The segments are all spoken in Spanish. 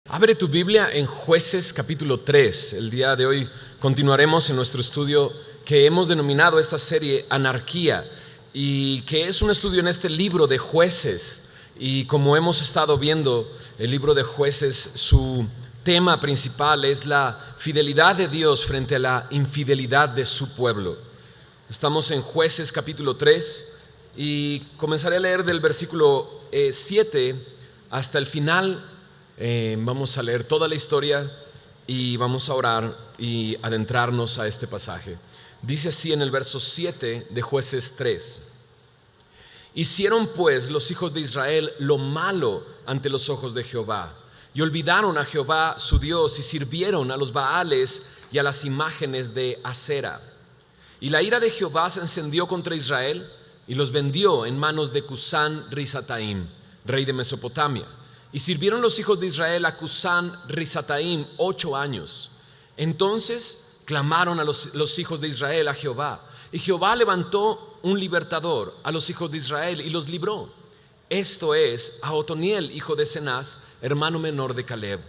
Abre tu Biblia en Jueces capítulo 3. El día de hoy continuaremos en nuestro estudio que hemos denominado esta serie Anarquía, y que es un estudio en este libro de Jueces. Y como hemos estado viendo, el libro de Jueces, su tema principal es la fidelidad de Dios frente a la infidelidad de su pueblo. Estamos en Jueces capítulo 3 y comenzaré a leer del versículo 7 hasta el final. Vamos a leer toda la historia y vamos a orar y adentrarnos a este pasaje. Dice así en el verso 7 de Jueces 3: Hicieron pues los hijos de Israel lo malo ante los ojos de Jehová, y olvidaron a Jehová su Dios, y sirvieron a los Baales y a las imágenes de Acera. Y la ira de Jehová se encendió contra Israel, y los vendió en manos de Cusán Risataim, rey de Mesopotamia. Y sirvieron los hijos de Israel a Cusán Risataim 8 años. Entonces clamaron a los hijos de Israel a Jehová, y Jehová levantó un libertador a los hijos de Israel y los libró. Esto es, a Otoniel, hijo de Cenaz, hermano menor de Caleb.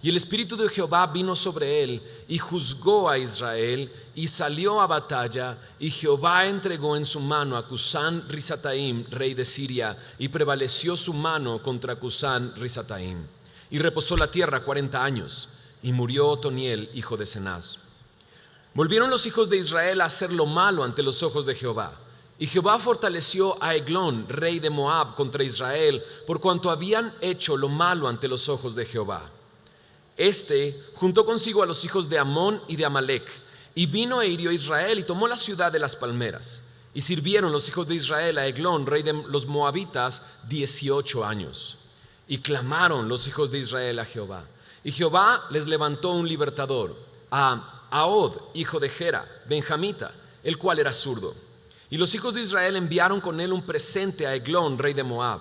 Y el espíritu de Jehová vino sobre él, y juzgó a Israel, y salió a batalla, y Jehová entregó en su mano a Cusán Risataim, rey de Siria, y prevaleció su mano contra Cusán Risataim. Y reposó la tierra 40 años, y murió Otoniel, hijo de Cenaz. Volvieron los hijos de Israel a hacer lo malo ante los ojos de Jehová. Y Jehová fortaleció a Eglón, rey de Moab, contra Israel, por cuanto habían hecho lo malo ante los ojos de Jehová. Este juntó consigo a los hijos de Amón y de Amalec, y vino e hirió a Israel, y tomó la ciudad de las palmeras. Y sirvieron los hijos de Israel a Eglón, rey de los moabitas, 18 años. Y clamaron los hijos de Israel a Jehová. Y Jehová les levantó un libertador, a Ahod, hijo de Gera, benjamita, el cual era zurdo. Y los hijos de Israel enviaron con él un presente a Eglón, rey de Moab.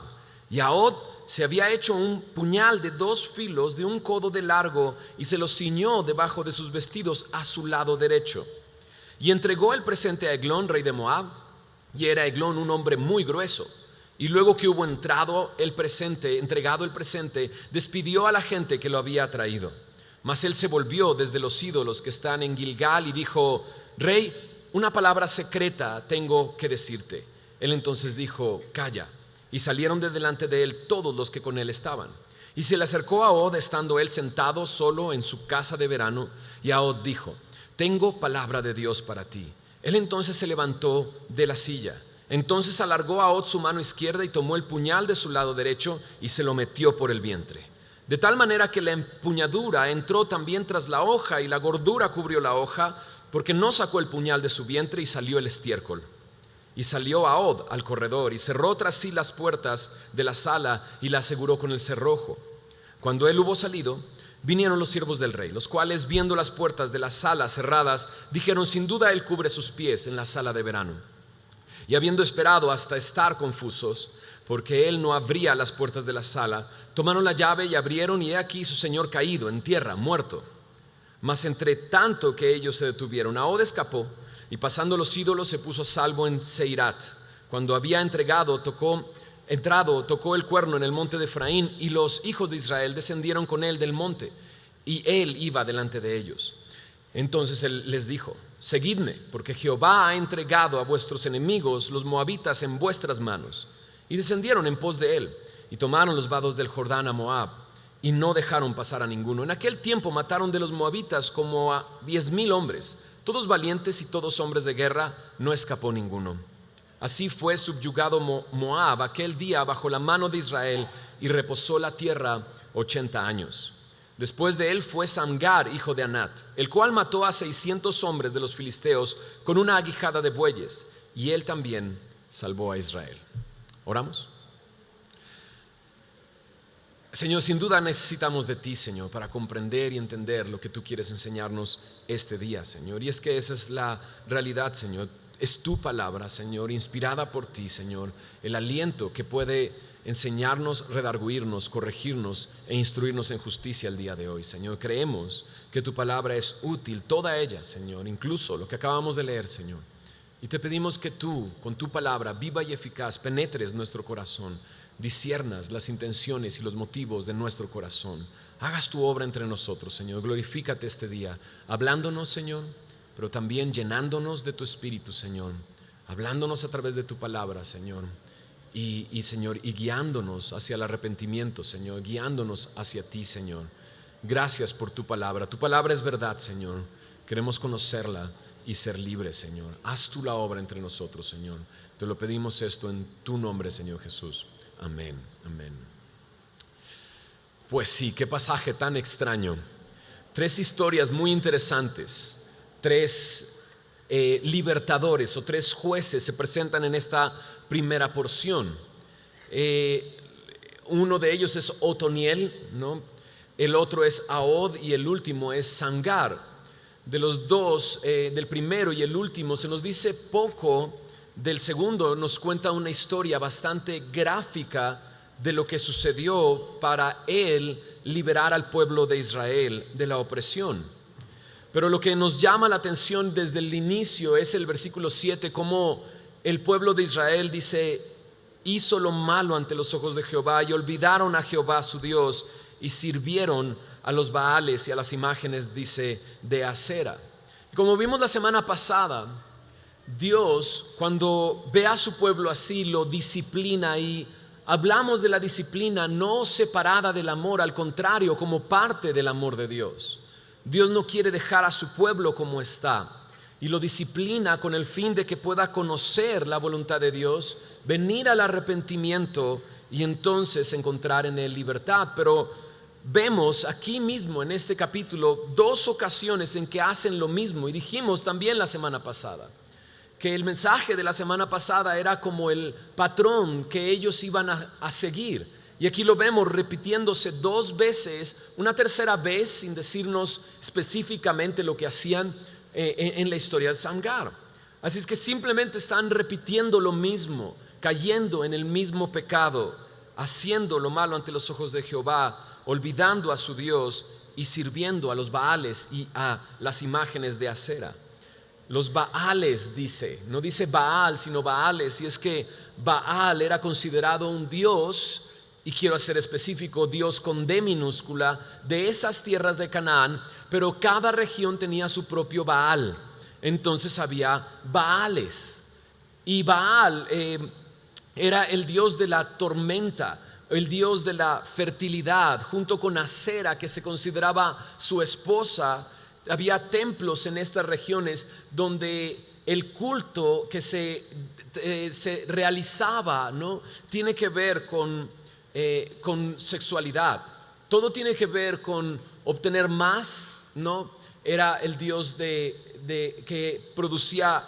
Y Ahod se había hecho un puñal de 2 filos de un codo de largo, y se lo ciñó debajo de sus vestidos a su lado derecho. Y entregó el presente a Eglón, rey de Moab, y era Eglón un hombre muy grueso. Y luego que hubo entregado el presente, despidió a la gente que lo había traído. Mas él se volvió desde los ídolos que están en Gilgal y dijo: Rey, una palabra secreta tengo que decirte. Él entonces dijo: Calla. Y salieron de delante de él todos los que con él estaban. Y se le acercó a Ahod, estando él sentado solo en su casa de verano, y Ahod dijo: Tengo palabra de Dios para ti. Él entonces se levantó de la silla. Entonces alargó Ahod su mano izquierda y tomó el puñal de su lado derecho y se lo metió por el vientre. De tal manera que la empuñadura entró también tras la hoja, y la gordura cubrió la hoja, porque no sacó el puñal de su vientre, y salió el estiércol. Y salió Ahod al corredor, y cerró tras sí las puertas de la sala, y la aseguró con el cerrojo. Cuando él hubo salido, vinieron los siervos del rey, los cuales, viendo las puertas de la sala cerradas, dijeron: Sin duda él cubre sus pies en la sala de verano. Y habiendo esperado hasta estar confusos, porque él no abría las puertas de la sala, tomaron la llave y abrieron, y he aquí su señor caído en tierra, muerto. Mas entre tanto que ellos se detuvieron, Ahod escapó, y pasando los ídolos se puso a salvo en Seirat. Cuando había tocó el cuerno en el monte de Efraín, y los hijos de Israel descendieron con él del monte, y él iba delante de ellos. Entonces él les dijo: Seguidme, porque Jehová ha entregado a vuestros enemigos, los moabitas, en vuestras manos. Y descendieron en pos de él, y tomaron los vados del Jordán a Moab, y no dejaron pasar a ninguno. En aquel tiempo mataron de los moabitas como a 10,000 hombres, todos valientes y todos hombres de guerra, no escapó ninguno. Así fue subyugado Moab aquel día bajo la mano de Israel, y reposó la tierra 80 años. Después de él fue Samgar, hijo de Anat, el cual mató a 600 hombres de los filisteos con una aguijada de bueyes, y él también salvó a Israel. ¿Oramos? Señor, sin duda necesitamos de ti, Señor, para comprender y entender lo que tú quieres enseñarnos este día, Señor. Y es que esa es la realidad, Señor. Es tu palabra, Señor, inspirada por ti, Señor, el aliento que puede enseñarnos, redarguirnos, corregirnos e instruirnos en justicia el día de hoy, Señor. Creemos que tu palabra es útil, toda ella, Señor, incluso lo que acabamos de leer, Señor. Y te pedimos que tú, con tu palabra viva y eficaz, penetres nuestro corazón, disciernas las intenciones y los motivos de nuestro corazón. Hagas tu obra entre nosotros, Señor. Glorifícate este día, hablándonos, Señor, pero también llenándonos de tu Espíritu, Señor, hablándonos a través de tu palabra, Señor, Señor, y guiándonos hacia el arrepentimiento, Señor, guiándonos hacia ti, Señor. Gracias por tu palabra. Tu palabra es verdad, Señor. Queremos conocerla y ser libres, Señor. Haz tú la obra entre nosotros, Señor. Te lo pedimos esto en tu nombre, Señor Jesús. Amén, amén. Pues sí, qué pasaje tan extraño. 3 historias muy interesantes. 3 libertadores o 3 jueces se presentan en esta primera porción. Uno de ellos es Otoniel, ¿no? El otro es Ahod y el último es Sangar. De los dos, del primero y el último, se nos dice poco. Del segundo nos cuenta una historia bastante gráfica de lo que sucedió para él liberar al pueblo de Israel de la opresión. Pero lo que nos llama la atención desde el inicio es el versículo 7, como el pueblo de Israel dice: hizo lo malo ante los ojos de Jehová y olvidaron a Jehová su Dios y sirvieron a los Baales y a las imágenes, dice, de acera. Como vimos la semana pasada, Dios, cuando ve a su pueblo así, lo disciplina, y hablamos de la disciplina no separada del amor, al contrario, como parte del amor de Dios. Dios no quiere dejar a su pueblo como está, y lo disciplina con el fin de que pueda conocer la voluntad de Dios, venir al arrepentimiento y entonces encontrar en él libertad. Pero vemos aquí mismo en este capítulo 2 ocasiones en que hacen lo mismo, y dijimos también la semana pasada que el mensaje de la semana pasada era como el patrón que ellos iban a seguir, y aquí lo vemos repitiéndose 2 veces, una tercera vez sin decirnos específicamente lo que hacían en la historia de Sangar. Así es que simplemente están repitiendo lo mismo, cayendo en el mismo pecado, haciendo lo malo ante los ojos de Jehová, olvidando a su Dios y sirviendo a los Baales y a las imágenes de acera. Los Baales dice, no dice Baal sino Baales, y es que Baal era considerado un dios, y quiero hacer específico, Dios con D minúscula, de esas tierras de Canaán, pero cada región tenía su propio Baal. Entonces había Baales, y Baal era el dios de la tormenta, el dios de la fertilidad, junto con Acera, que se consideraba su esposa. Había templos en estas regiones donde el culto que se realizaba, ¿no?, tiene que ver con sexualidad. Todo tiene que ver con obtener más, ¿no? Era el dios que producía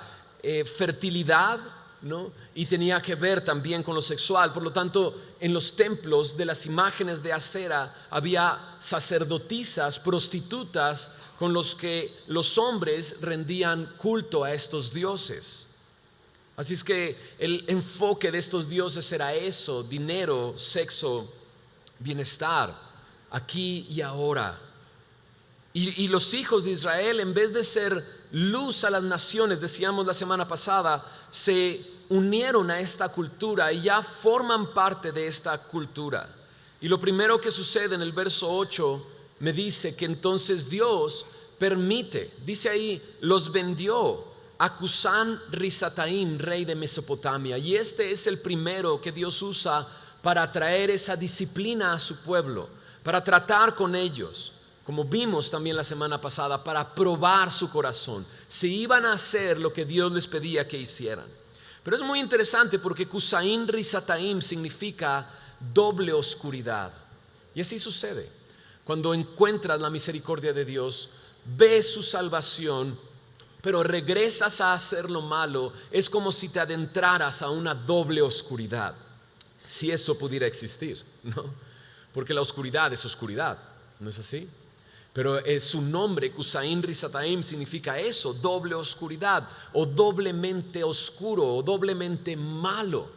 fertilidad, ¿no? Y tenía que ver también con lo sexual. Por lo tanto, en los templos de las imágenes de acera había sacerdotisas, prostitutas, con los que los hombres rendían culto a estos dioses. Así es que el enfoque de estos dioses era eso: dinero, sexo, bienestar, aquí y ahora. Y los hijos de Israel, en vez de ser luz a las naciones, decíamos la semana pasada, se unieron a esta cultura y ya forman parte de esta cultura. Y lo primero que sucede en el verso 8 me dice que entonces Dios permite, dice ahí, los vendió a Cusán Risataim, rey de Mesopotamia. Y este es el primero que Dios usa para traer esa disciplina a su pueblo, para tratar con ellos, como vimos también la semana pasada, para probar su corazón, si iban a hacer lo que Dios les pedía que hicieran. Pero es muy interesante porque Cusaín Risataim significa doble oscuridad. Y así sucede. Cuando encuentras la misericordia de Dios, ves su salvación, pero regresas a hacer lo malo, es como si te adentraras a una doble oscuridad. Si eso pudiera existir, ¿no? Porque la oscuridad es oscuridad, ¿no es así? Pero su nombre, Cusaín Risataim, significa eso: doble oscuridad, o doblemente oscuro, o doblemente malo.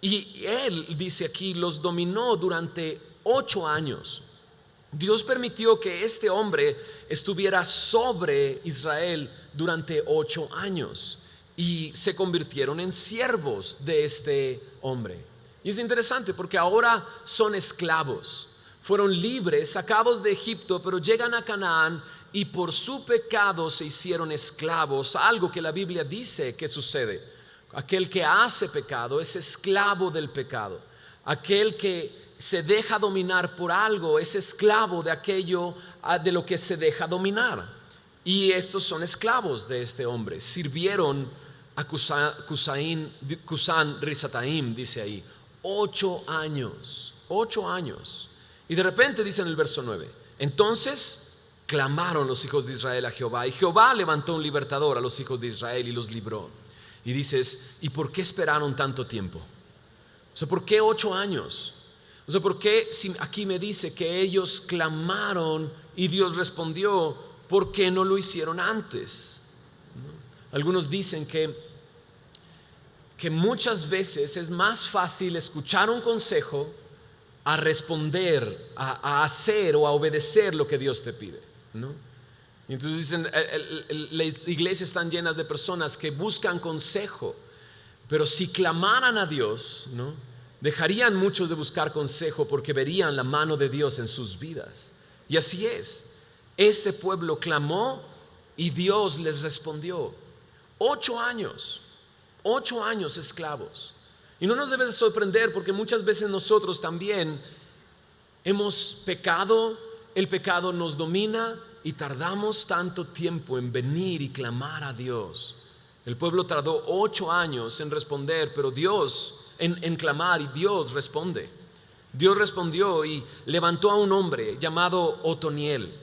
Y él, dice aquí, los dominó durante 8 años. Dios permitió que este hombre estuviera sobre Israel durante 8 años y se convirtieron en siervos de este hombre. Y es interesante porque ahora son esclavos. Fueron libres, sacados de Egipto, pero llegan a Canaán y por su pecado se hicieron esclavos. Algo que la Biblia dice que sucede. Aquel que hace pecado es esclavo del pecado. Aquel que se deja dominar por algo es esclavo de aquello de lo que se deja dominar. Y estos son esclavos de este hombre. Sirvieron a Cusán Risataim, dice ahí, 8 años. 8 años. Y de repente dice en el verso 9, entonces clamaron los hijos de Israel a Jehová, y Jehová levantó un libertador a los hijos de Israel y los libró. Y dices, ¿y por qué esperaron tanto tiempo? O sea, ¿por qué 8 años? O sea, ¿por qué si aquí me dice que ellos clamaron y Dios respondió? ¿Por qué no lo hicieron antes? ¿No? Algunos dicen que muchas veces es más fácil escuchar un consejo a responder, a hacer o a obedecer lo que Dios te pide, ¿no? Y entonces dicen, las iglesias están llenas de personas que buscan consejo, pero si clamaran a Dios, ¿no?, dejarían muchos de buscar consejo porque verían la mano de Dios en sus vidas. Y así es. Este pueblo clamó y Dios les respondió. 8 años, 8 años esclavos. Y no nos debe de sorprender porque muchas veces nosotros también hemos pecado, el pecado nos domina y tardamos tanto tiempo en venir y clamar a Dios. El pueblo tardó 8 años en responder, pero Dios en clamar, y Dios responde. Dios respondió y levantó a un hombre llamado Otoniel.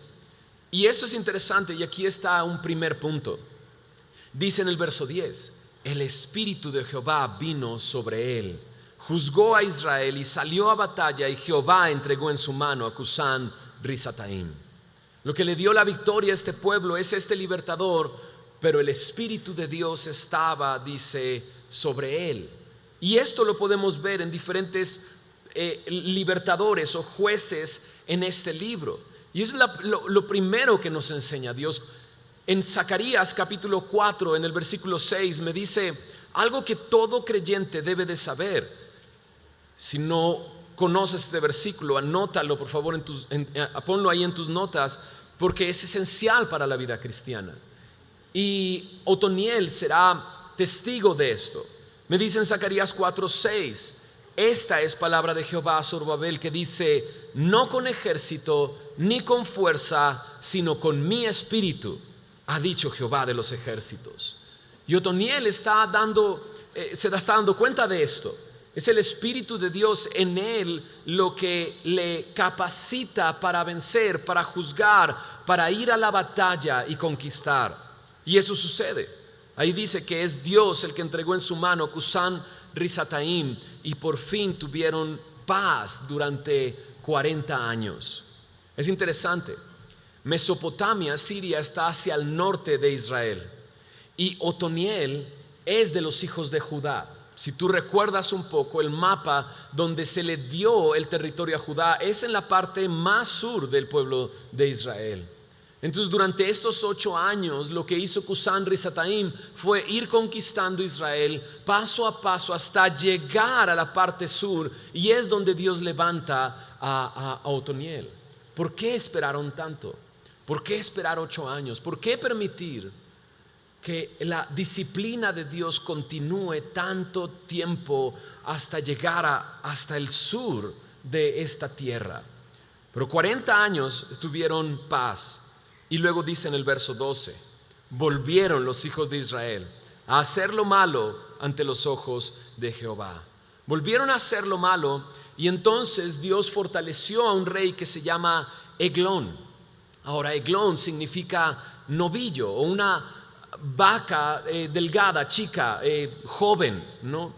Y eso es interesante, y aquí está un primer punto. Dice en el verso 10, el Espíritu de Jehová vino sobre él, juzgó a Israel y salió a batalla, y Jehová entregó en su mano a Cusán Risataim. Lo que le dio la victoria a este pueblo es este libertador, pero el Espíritu de Dios estaba, dice, sobre él. Y esto lo podemos ver en diferentes libertadores o jueces en este libro. Y es lo primero que nos enseña Dios. En Zacarías capítulo 4, en el versículo 6, me dice algo que todo creyente debe de saber. Si no conoces este versículo, anótalo por favor, ponlo ahí en tus notas, porque es esencial para la vida cristiana. Y Otoniel será testigo de esto. Me dice en Zacarías 4:6, esta es palabra de Jehová a Zorobabel, que dice, no con ejército ni con fuerza, sino con mi espíritu, ha dicho Jehová de los ejércitos. Y Otoniel se está dando cuenta de esto. Es el Espíritu de Dios en él lo que le capacita para vencer, para juzgar, para ir a la batalla y conquistar. Y eso sucede. Ahí dice que es Dios el que entregó en su mano Cusán Risataim, y por fin tuvieron paz durante 40 años. Es interesante. Mesopotamia, Siria, está hacia el norte de Israel, y Otoniel es de los hijos de Judá. Si tú recuerdas un poco el mapa donde se le dio el territorio a Judá, es en la parte más sur del pueblo de Israel. Entonces durante estos 8 años lo que hizo Cusán Risataim fue ir conquistando Israel paso a paso hasta llegar a la parte sur, y es donde Dios levanta a Otoniel. ¿Por qué esperaron tanto? ¿Por qué esperar 8 años? ¿Por qué permitir que la disciplina de Dios continúe tanto tiempo hasta llegar hasta el sur de esta tierra? Pero 40 años tuvieron paz. Y luego dice en el verso 12, volvieron los hijos de Israel a hacer lo malo ante los ojos de Jehová. Volvieron a hacer lo malo, y entonces Dios fortaleció a un rey que se llama Eglón. Ahora, Eglón significa novillo o una vaca delgada, chica, joven, ¿no?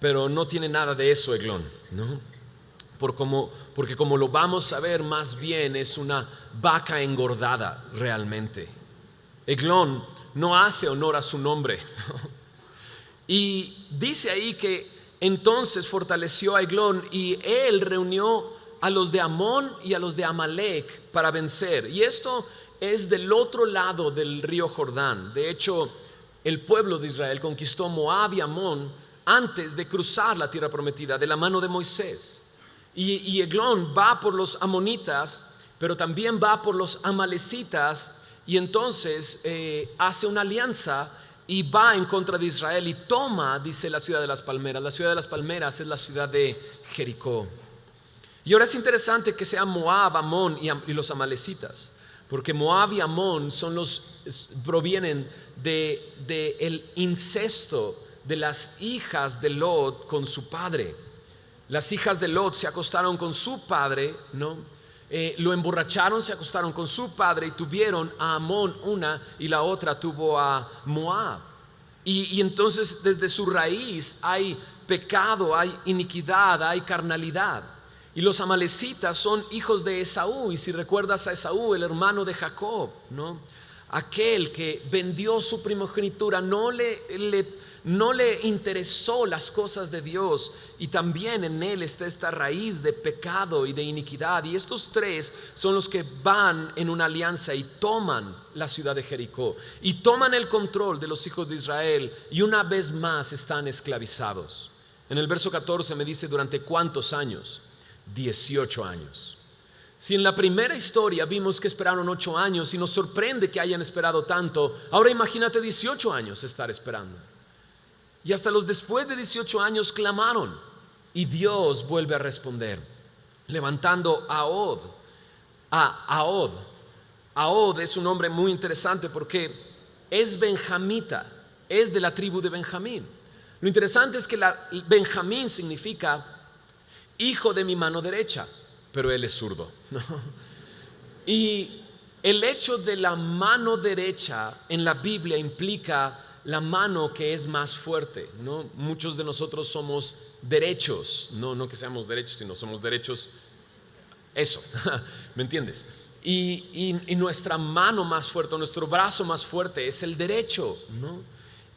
Pero no tiene nada de eso Eglón, ¿no? Porque como lo vamos a ver, más bien es una vaca engordada realmente. Eglón no hace honor a su nombre, ¿no? Y dice ahí que entonces fortaleció a Eglón, y él reunió a los de Amón y a los de Amalek para vencer. Y esto es del otro lado del río Jordán. De hecho, el pueblo de Israel conquistó Moab y Amón antes de cruzar la tierra prometida de la mano de Moisés. Y Eglón va por los amonitas, pero también va por los amalecitas, y entonces hace una alianza y va en contra de Israel y toma, dice, la ciudad de las palmeras. La ciudad de las palmeras es la ciudad de Jericó. Y ahora es interesante que sea Moab, Amón y los amalecitas, porque Moab y Amón provienen de el incesto de las hijas de Lot con su padre. Las hijas de Lot se acostaron con su padre, ¿no? Lo emborracharon, se acostaron con su padre y tuvieron a Amón una, y la otra tuvo a Moab. Y entonces desde su raíz hay pecado, hay iniquidad, hay carnalidad. Y los amalecitas son hijos de Esaú, y si recuerdas a Esaú, el hermano de Jacob, ¿no? Aquel que vendió su primogenitura, no le interesó las cosas de Dios, y también en él está esta raíz de pecado y de iniquidad. Y estos tres son los que van en una alianza y toman la ciudad de Jericó y toman el control de los hijos de Israel, y una vez más están esclavizados. En el verso 14 me dice: ¿durante cuántos años? 18 años. Si en la primera historia vimos que esperaron 8 años y nos sorprende que hayan esperado tanto, ahora imagínate 18 años estar esperando. Y hasta los después de 18 años clamaron, y Dios vuelve a responder levantando a Ahod. Ahod es un hombre muy interesante porque es benjamita, es de la tribu de Benjamín. Lo interesante es que Benjamín significa hijo de mi mano derecha, pero él es zurdo, ¿no? Y el hecho de la mano derecha en la Biblia implica la mano que es más fuerte, ¿no? Muchos de nosotros somos derechos, no que seamos derechos, sino somos derechos, eso, ¿me entiendes? Y nuestra mano más fuerte, nuestro brazo más fuerte es el derecho, ¿no?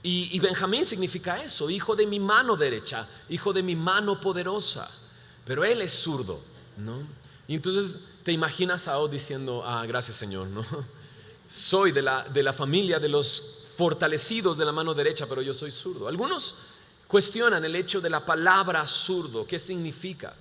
Y Benjamín significa eso, hijo de mi mano derecha, hijo de mi mano poderosa. Pero él es zurdo, ¿no? Y entonces te imaginas a Ahod diciendo: gracias, Señor, ¿no? Soy de la familia de los fortalecidos de la mano derecha, pero yo soy zurdo. Algunos cuestionan el hecho de la palabra zurdo, ¿qué significa?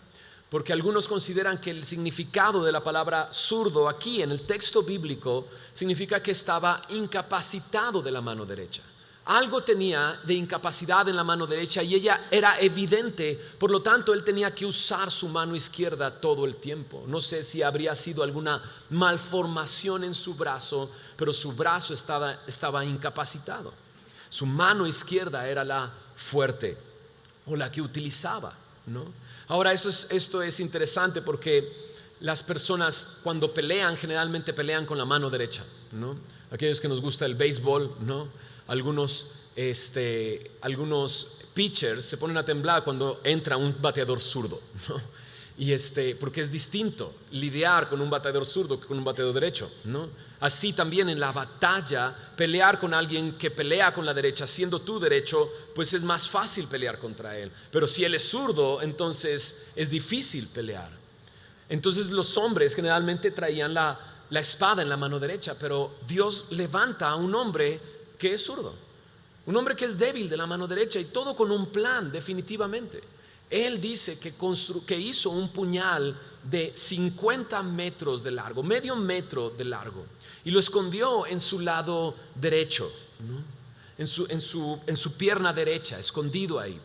Porque algunos consideran que el significado de la palabra zurdo aquí en el texto bíblico significa que estaba incapacitado de la mano derecha. Algo tenía de incapacidad en la mano derecha y ella era evidente, por lo tanto él tenía que usar su mano izquierda todo el tiempo. No sé si habría sido alguna malformación en su brazo, pero su brazo estaba incapacitado. Su mano izquierda era la fuerte o la que utilizaba, ¿no? Ahora esto es interesante porque las personas cuando pelean generalmente pelean con la mano derecha, ¿no? Aquellos que nos gusta el béisbol, ¿no? Algunos pitchers se ponen a temblar cuando entra un bateador zurdo, ¿no? Y porque es distinto lidiar con un bateador zurdo que con un bateador derecho, ¿no? Así también en la batalla, pelear con alguien que pelea con la derecha, siendo tú derecho, pues es más fácil pelear contra él. Pero si él es zurdo, entonces es difícil pelear. Entonces los hombres generalmente traían la espada en la mano derecha, pero Dios levanta a un hombre que es zurdo, un hombre que es débil de la mano derecha, y todo con un plan, definitivamente. Él dice que hizo un puñal de 50 metros de largo, medio metro de largo, y lo escondió en su lado derecho, ¿no? en su pierna derecha, escondido ahí.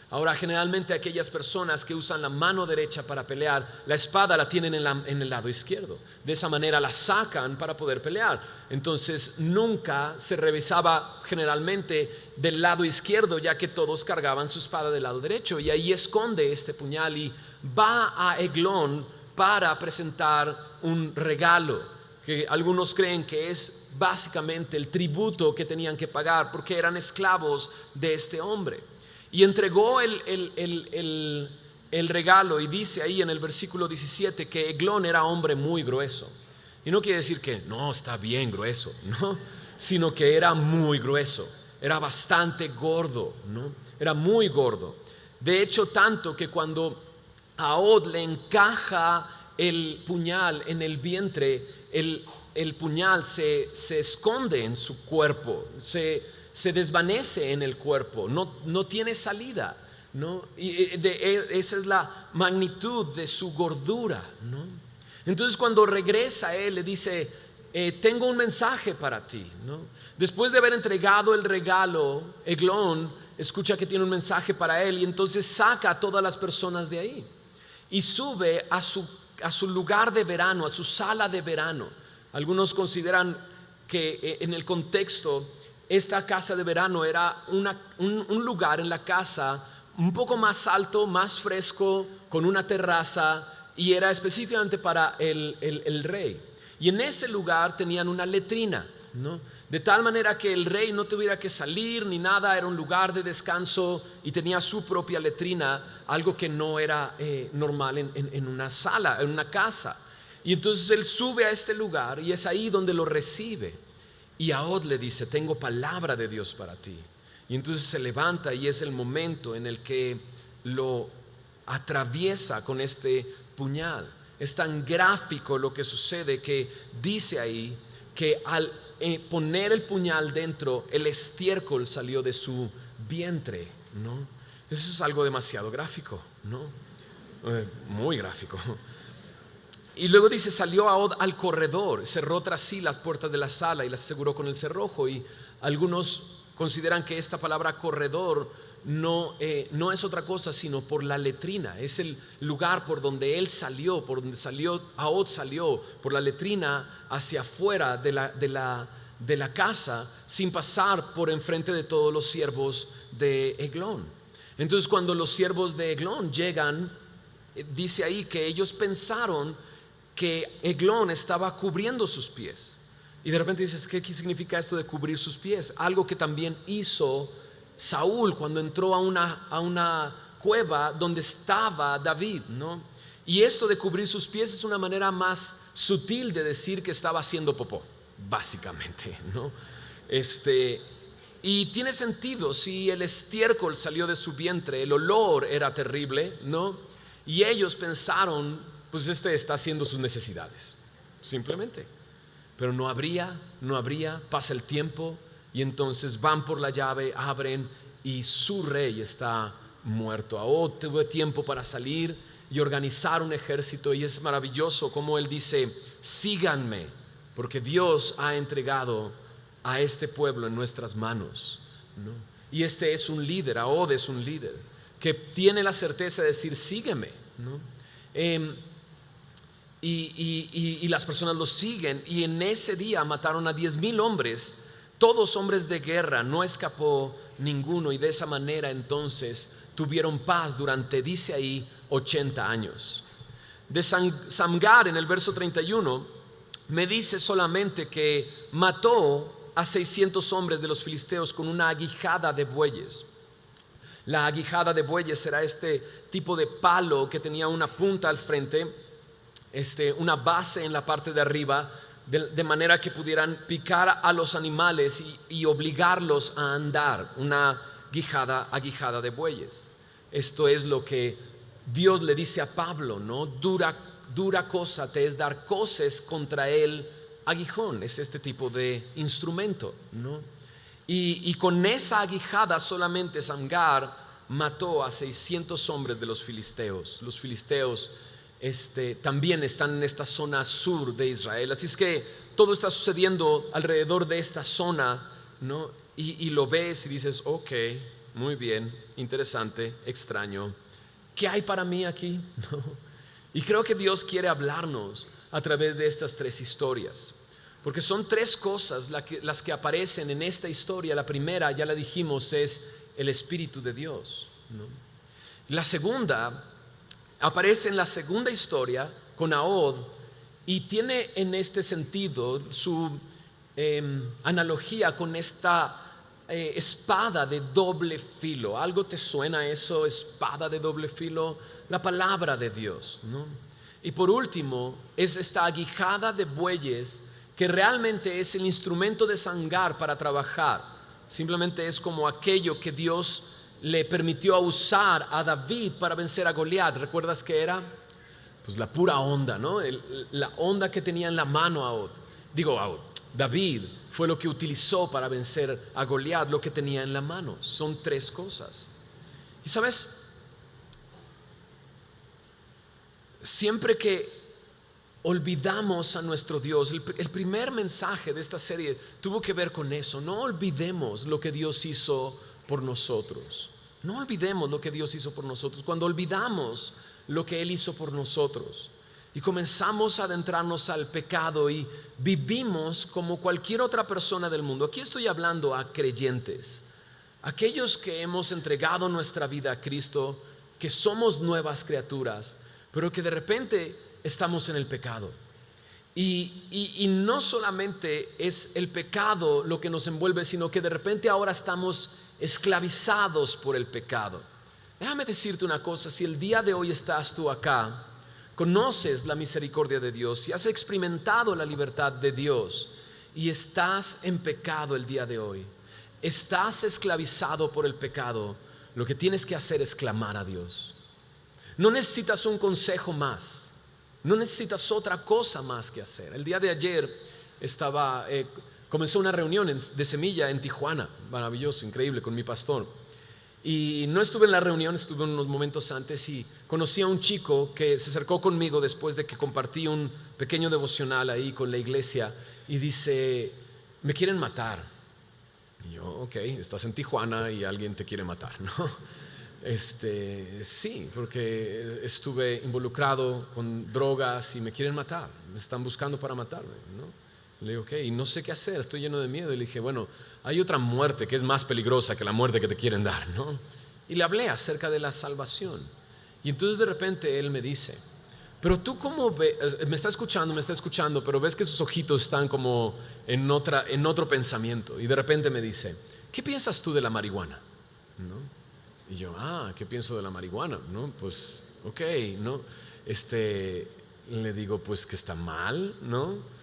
Ahora, generalmente aquellas personas que usan la mano derecha para pelear, la espada la tienen en el lado izquierdo. De esa manera la sacan para poder pelear. Entonces nunca se revisaba generalmente del lado izquierdo, ya que todos cargaban su espada del lado derecho. Y ahí esconde este puñal y va a Eglón para presentar un regalo, que algunos creen que es básicamente el tributo que tenían que pagar porque eran esclavos de este hombre. Y entregó el regalo, y dice ahí en el versículo 17 que Eglón era hombre muy grueso. Y no quiere decir que no, está bien grueso, ¿no? Sino que era muy grueso, era bastante gordo, ¿no? Era muy gordo. De hecho, tanto que cuando Ahod le encaja el puñal en el vientre, el puñal se esconde en su cuerpo, se se desvanece en el cuerpo, no tiene salida, ¿no? Esa es la magnitud de su gordura, ¿no? Entonces cuando regresa él le dice, tengo un mensaje para ti, ¿no? Después de haber entregado el regalo, Eglón escucha que tiene un mensaje para él y entonces saca a todas las personas de ahí y sube a su lugar de verano, a su sala de verano. Algunos consideran que en el contexto esta casa de verano era un lugar en la casa un poco más alto, más fresco, con una terraza, y era específicamente para el rey. Y en ese lugar tenían una letrina, ¿no? De tal manera que el rey no tuviera que salir ni nada, era un lugar de descanso y tenía su propia letrina, algo que no era normal en una sala, en una casa. Y entonces él sube a este lugar y es ahí donde lo recibe. Y Ahod le dice, tengo palabra de Dios para ti. Y entonces se levanta y es el momento en el que lo atraviesa con este puñal. Es tan gráfico lo que sucede que dice ahí que al poner el puñal dentro, el estiércol salió de su vientre, ¿no? Eso es algo demasiado gráfico, ¿no? Muy gráfico. Y luego dice, salió Ahod al corredor, cerró tras sí las puertas de la sala y las aseguró con el cerrojo. Y algunos consideran que esta palabra corredor no es otra cosa sino por la letrina. Es el lugar por donde él salió, por donde salió Ahod, salió por la letrina hacia afuera de la casa, sin pasar por enfrente de todos los siervos de Eglón. Entonces cuando los siervos de Eglón llegan, dice ahí que ellos pensaron que Eglón estaba cubriendo sus pies. Y de repente dices, ¿qué significa esto de cubrir sus pies? Algo que también hizo Saúl cuando entró a una cueva donde estaba David, ¿no? Y esto de cubrir sus pies es una manera más sutil de decir que estaba haciendo popó, básicamente, ¿no? Y tiene sentido, si el estiércol salió de su vientre, el olor era terrible, ¿no? Y ellos pensaron, pues está haciendo sus necesidades, simplemente. Pero no habría, pasa el tiempo y entonces van por la llave, abren y su rey está muerto. Ahod tuvo tiempo para salir y organizar un ejército, y es maravilloso como él dice, síganme, porque Dios ha entregado a este pueblo en nuestras manos, ¿no? Y este es un líder, Ahod es un líder que tiene la certeza de decir, sígueme, ¿no? Y las personas lo siguen, y en ese día mataron a 10,000 hombres, todos hombres de guerra, no escapó ninguno, y de esa manera entonces tuvieron paz durante, dice ahí, 80 años. De Samgar, en el verso 31, me dice solamente que mató a 600 hombres de los filisteos con una aguijada de bueyes. La aguijada de bueyes era este tipo de palo que tenía una punta al frente, una base en la parte de arriba, de manera que pudieran picar a los animales y obligarlos a andar. Una aguijada de bueyes. Esto es lo que Dios le dice a Pablo, ¿no? Dura cosa te es dar coces contra el aguijón. Es este tipo de instrumento, ¿no? Y con esa aguijada solamente Samgar mató a 600 hombres de los filisteos. Los filisteos también están en esta zona sur de Israel, así es que todo está sucediendo alrededor de esta zona, ¿no? Y lo ves y dices, ok, muy bien, interesante, extraño, ¿qué hay para mí aquí? ¿No? Y creo que Dios quiere hablarnos a través de estas tres historias, porque son tres cosas las que aparecen en esta historia. La primera, ya la dijimos, es el Espíritu de Dios, ¿no? La segunda aparece en la segunda historia con Ahod, y tiene en este sentido su analogía con esta espada de doble filo. ¿Algo te suena eso? Espada de doble filo, la palabra de Dios, ¿no? Y por último es esta aguijada de bueyes, que realmente es el instrumento de Samgar para trabajar. Simplemente es como aquello que Dios le permitió usar a David para vencer a Goliat. ¿Recuerdas qué era? Pues la pura onda, ¿no? La onda que tenía en la mano David fue lo que utilizó para vencer a Goliat, lo que tenía en la mano. Son 3 cosas. Y sabes, siempre que olvidamos a nuestro Dios, el primer mensaje de esta serie tuvo que ver con eso. No olvidemos lo que Dios hizo por nosotros. No olvidemos lo que Dios hizo por nosotros. Cuando olvidamos lo que Él hizo por nosotros y comenzamos a adentrarnos al pecado y vivimos como cualquier otra persona del mundo. Aquí estoy hablando a creyentes, aquellos que hemos entregado nuestra vida a Cristo, que somos nuevas criaturas, pero que de repente estamos en el pecado. Y no solamente es el pecado lo que nos envuelve, sino que de repente ahora estamos esclavizados por el pecado. Déjame decirte una cosa: si el día de hoy estás tú acá, conoces la misericordia de Dios, si has experimentado la libertad de Dios y estás en pecado el día de hoy, estás esclavizado por el pecado, lo que tienes que hacer es clamar a Dios. No necesitas un consejo más, no necesitas otra cosa más que hacer. El día de ayer comenzó una reunión de semilla en Tijuana, maravilloso, increíble, con mi pastor. Y no estuve en la reunión, estuve unos momentos antes y conocí a un chico que se acercó conmigo después de que compartí un pequeño devocional ahí con la iglesia y dice: me quieren matar. Y yo: ok, estás en Tijuana y alguien te quiere matar, ¿no? Sí, porque estuve involucrado con drogas y me quieren matar, me están buscando para matarme, ¿no? Le digo: ok, y no sé qué hacer, estoy lleno de miedo. Y le dije: bueno, hay otra muerte que es más peligrosa que la muerte que te quieren dar, ¿no? Y le hablé acerca de la salvación. Y entonces de repente él me dice: pero tú cómo ves, me está escuchando, pero ves que sus ojitos están como en otro pensamiento. Y de repente me dice: ¿qué piensas tú de la marihuana? ¿No? Y yo: ¿qué pienso de la marihuana? ¿No? Pues, ok, ¿no? Le digo: pues que está mal, ¿no?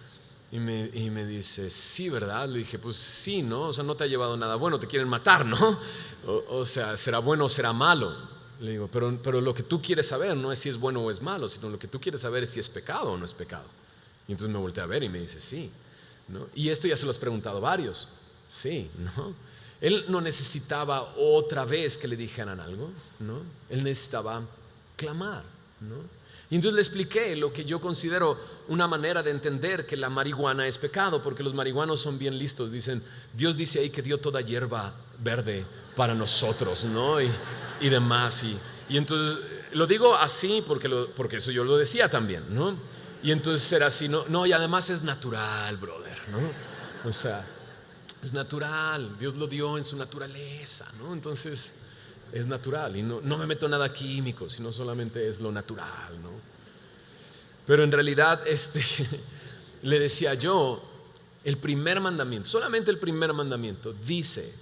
Y me dice: sí, ¿verdad? Le dije: pues sí, ¿no? O sea, no te ha llevado nada bueno, te quieren matar, ¿no? O sea, ¿será bueno o será malo? Le digo: pero lo que tú quieres saber no es si es bueno o es malo, sino lo que tú quieres saber es si es pecado o no es pecado. Y entonces me volteé a ver y me dice: sí, ¿no? Y esto ya se lo has preguntado varios. Sí, ¿no? Él no necesitaba otra vez que le dijeran algo, ¿no? Él necesitaba clamar, ¿no? Y entonces le expliqué lo que yo considero una manera de entender que la marihuana es pecado, porque los marihuanos son bien listos. Dicen: Dios dice ahí que dio toda hierba verde para nosotros, ¿no? Y demás. Y entonces lo digo así porque eso yo lo decía también, ¿no? Y entonces era así: no, y además es natural, brother, ¿no? O sea, es natural, Dios lo dio en su naturaleza, ¿no? Entonces es natural y no me meto nada químico, sino solamente es lo natural, ¿no? Pero en realidad le decía yo: el primer mandamiento, solamente el primer mandamiento, dice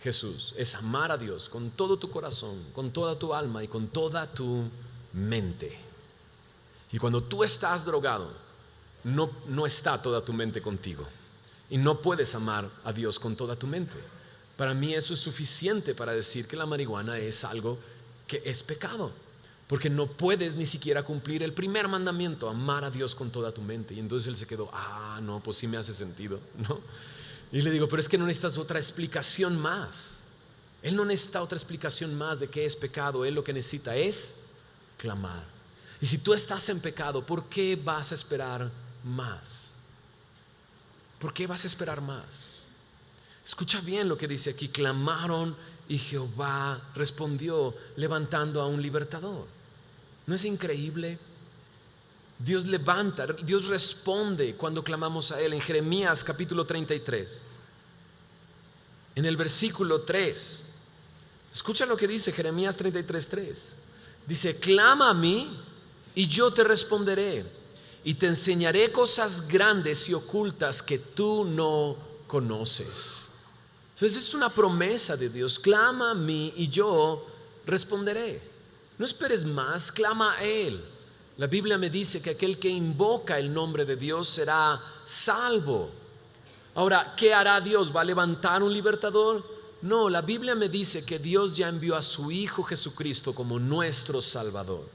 Jesús, es amar a Dios con todo tu corazón, con toda tu alma y con toda tu mente. Y cuando tú estás drogado, no está toda tu mente contigo y no puedes amar a Dios con toda tu mente. Para mí eso es suficiente para decir que la marihuana es algo que es pecado, porque no puedes ni siquiera cumplir el primer mandamiento, amar a Dios con toda tu mente. Y entonces él se quedó: no, pues sí me hace sentido, ¿no? Y le digo: pero es que no necesitas otra explicación más. Él no necesita otra explicación más de qué es pecado. Él lo que necesita es clamar. Y si tú estás en pecado, ¿por qué vas a esperar más? ¿Por qué vas a esperar más? Escucha bien lo que dice aquí: clamaron y Jehová respondió levantando a un libertador. ¿No es increíble? Dios levanta, Dios responde cuando clamamos a Él. En Jeremías capítulo 33, en el versículo 3, escucha lo que dice Jeremías 33:3. Dice: clama a mí y yo te responderé y te enseñaré cosas grandes y ocultas que tú no conoces. Entonces es una promesa de Dios: clama a mí y yo responderé. No esperes más, clama a Él. La Biblia me dice que aquel que invoca el nombre de Dios será salvo. Ahora, ¿qué hará Dios? ¿Va a levantar un libertador? No, la Biblia me dice que Dios ya envió a su Hijo Jesucristo como nuestro Salvador.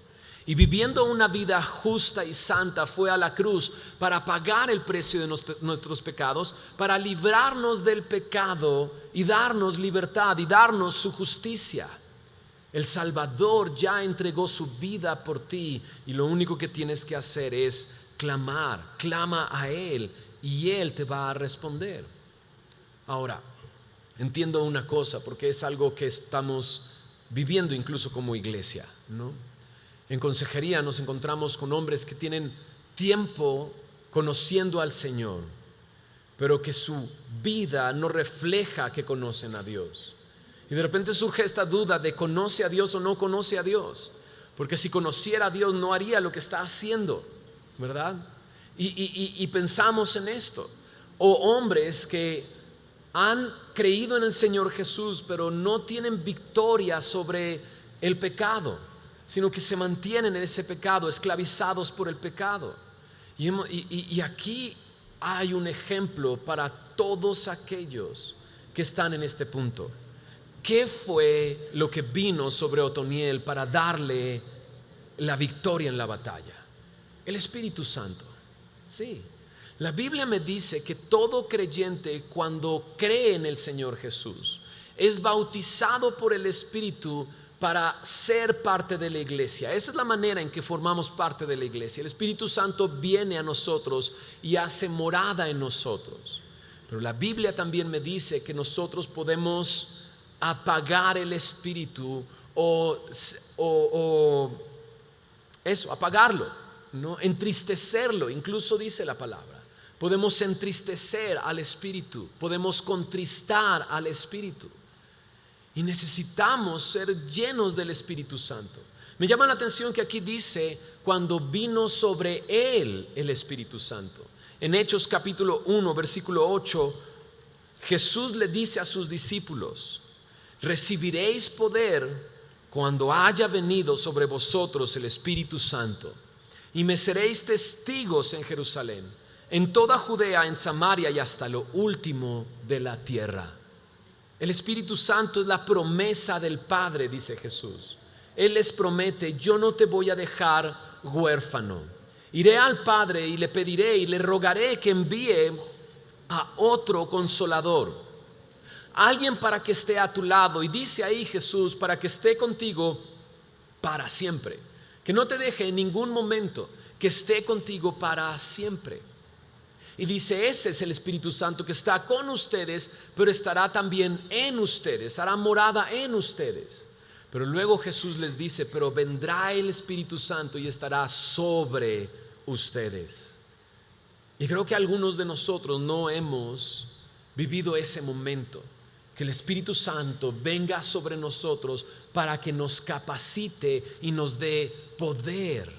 Y viviendo una vida justa y santa fue a la cruz para pagar el precio de nuestros pecados, para librarnos del pecado y darnos libertad y darnos su justicia. El Salvador ya entregó su vida por ti y lo único que tienes que hacer es clamar. Clama a Él y Él te va a responder. Ahora, entiendo una cosa, porque es algo que estamos viviendo incluso como iglesia, ¿no? En consejería nos encontramos con hombres que tienen tiempo conociendo al Señor, pero que su vida no refleja que conocen a Dios. Y de repente surge esta duda de ¿conoce a Dios o no conoce a Dios? Porque si conociera a Dios no haría lo que está haciendo, ¿verdad? Y pensamos en esto. O hombres que han creído en el Señor Jesús, pero no tienen victoria sobre el pecado, sino que se mantienen en ese pecado, esclavizados por el pecado. Y aquí hay un ejemplo para todos aquellos que están en este punto. ¿Qué fue lo que vino sobre Otoniel para darle la victoria en la batalla? El Espíritu Santo. Sí. La Biblia me dice que todo creyente, cuando cree en el Señor Jesús, es bautizado por el Espíritu para ser parte de la iglesia. Esa es la manera en que formamos parte de la iglesia. El Espíritu Santo viene a nosotros y hace morada en nosotros. Pero la Biblia también me dice que nosotros podemos apagar el Espíritu o apagarlo, ¿no? Entristecerlo, incluso dice la palabra. Podemos entristecer al Espíritu, podemos contristar al Espíritu. Y necesitamos ser llenos del Espíritu Santo. Me llama la atención que aquí dice cuando vino sobre él el Espíritu Santo. En Hechos capítulo 1, versículo 8, Jesús le dice a sus discípulos: recibiréis poder cuando haya venido sobre vosotros el Espíritu Santo, y me seréis testigos en Jerusalén, en toda Judea, en Samaria y hasta lo último de la tierra. El Espíritu Santo es la promesa del Padre, dice Jesús. Él les promete: yo no te voy a dejar huérfano. Iré al Padre y le pediré y le rogaré que envíe a otro consolador, alguien para que esté a tu lado. Y dice ahí Jesús: para que esté contigo para siempre, que no te deje en ningún momento, que esté contigo para siempre. Y dice: ese es el Espíritu Santo que está con ustedes, pero estará también en ustedes, hará morada en ustedes. Pero luego Jesús les dice: pero vendrá el Espíritu Santo y estará sobre ustedes. Y creo que algunos de nosotros no hemos vivido ese momento, que el Espíritu Santo venga sobre nosotros para que nos capacite y nos dé poder.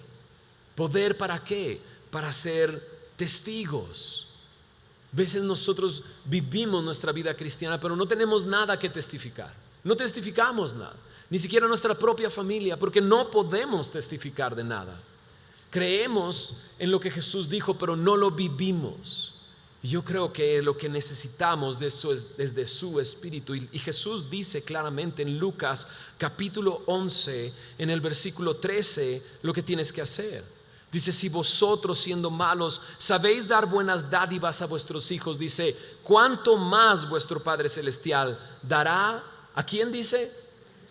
¿Poder para qué? Para ser testigos. A veces nosotros vivimos nuestra vida cristiana, pero no tenemos nada que testificar. No testificamos nada, ni siquiera nuestra propia familia, porque no podemos testificar de nada. Creemos en lo que Jesús dijo, pero no lo vivimos. Y yo creo que lo que necesitamos de eso es de su Espíritu. Y Jesús dice claramente en Lucas capítulo 11, en el versículo 13, lo que tienes que hacer. Dice: si vosotros, siendo malos, sabéis dar buenas dádivas a vuestros hijos, dice, ¿cuánto más vuestro Padre Celestial dará? ¿A quién dice?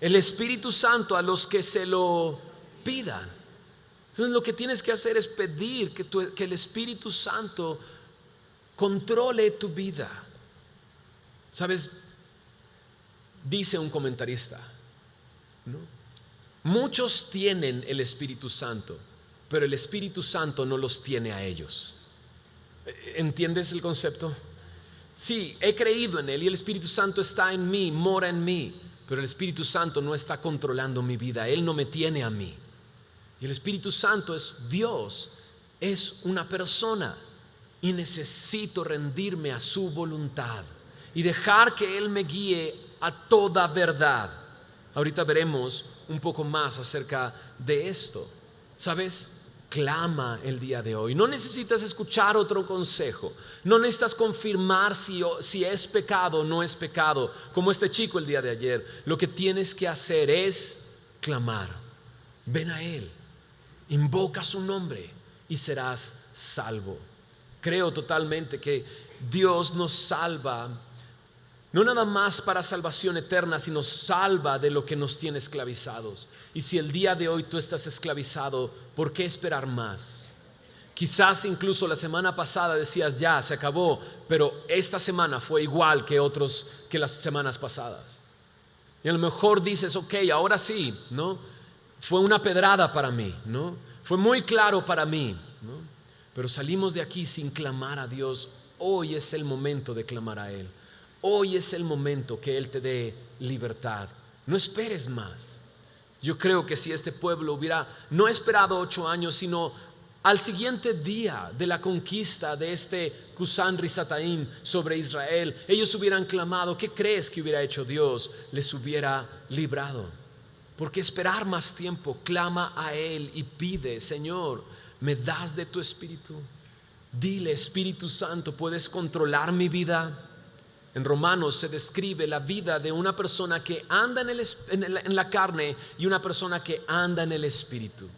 El Espíritu Santo a los que se lo pidan. Entonces lo que tienes que hacer es pedir que el Espíritu Santo controle tu vida. ¿Sabes? Dice un comentarista, ¿no? Muchos tienen el Espíritu Santo, pero el Espíritu Santo no los tiene a ellos. ¿Entiendes el concepto? Sí, he creído en Él y el Espíritu Santo está en mí, mora en mí, pero el Espíritu Santo no está controlando mi vida. Él no me tiene a mí. Y el Espíritu Santo es Dios, es una persona, y necesito rendirme a su voluntad y dejar que Él me guíe a toda verdad. Ahorita veremos un poco más acerca de esto. ¿Sabes? Clama el día de hoy. No necesitas escuchar otro consejo. No necesitas confirmar si es pecado o no es pecado, como este chico el día de ayer. Lo que tienes que hacer es clamar. Ven a Él. invoca su nombre y serás salvo. Creo totalmente que Dios nos salva, no nada más para salvación eterna, sino salva de lo que nos tiene esclavizados. Y si el día de hoy tú estás esclavizado, ¿por qué esperar más? Quizás incluso la semana pasada decías ya, se acabó, pero esta semana fue igual que las semanas pasadas. Y a lo mejor dices, ok, ahora sí, ¿no? Fue una pedrada para mí, ¿no? Fue muy claro para mí, ¿no? Pero salimos de aquí sin clamar a Dios. Hoy es el momento de clamar a Él. Hoy es el momento que Él te dé libertad. No esperes más. Yo creo que si este pueblo hubiera no esperado 8 años, sino al siguiente día de la conquista de este Cusán Risataim sobre Israel, ellos hubieran clamado, ¿qué crees que hubiera hecho Dios? Les hubiera librado. Porque esperar más tiempo, clama a Él y pide, Señor, ¿me das de tu espíritu? Dile, Espíritu Santo, ¿puedes controlar mi vida? En Romanos se describe la vida de una persona que anda en la carne y una persona que anda en el espíritu.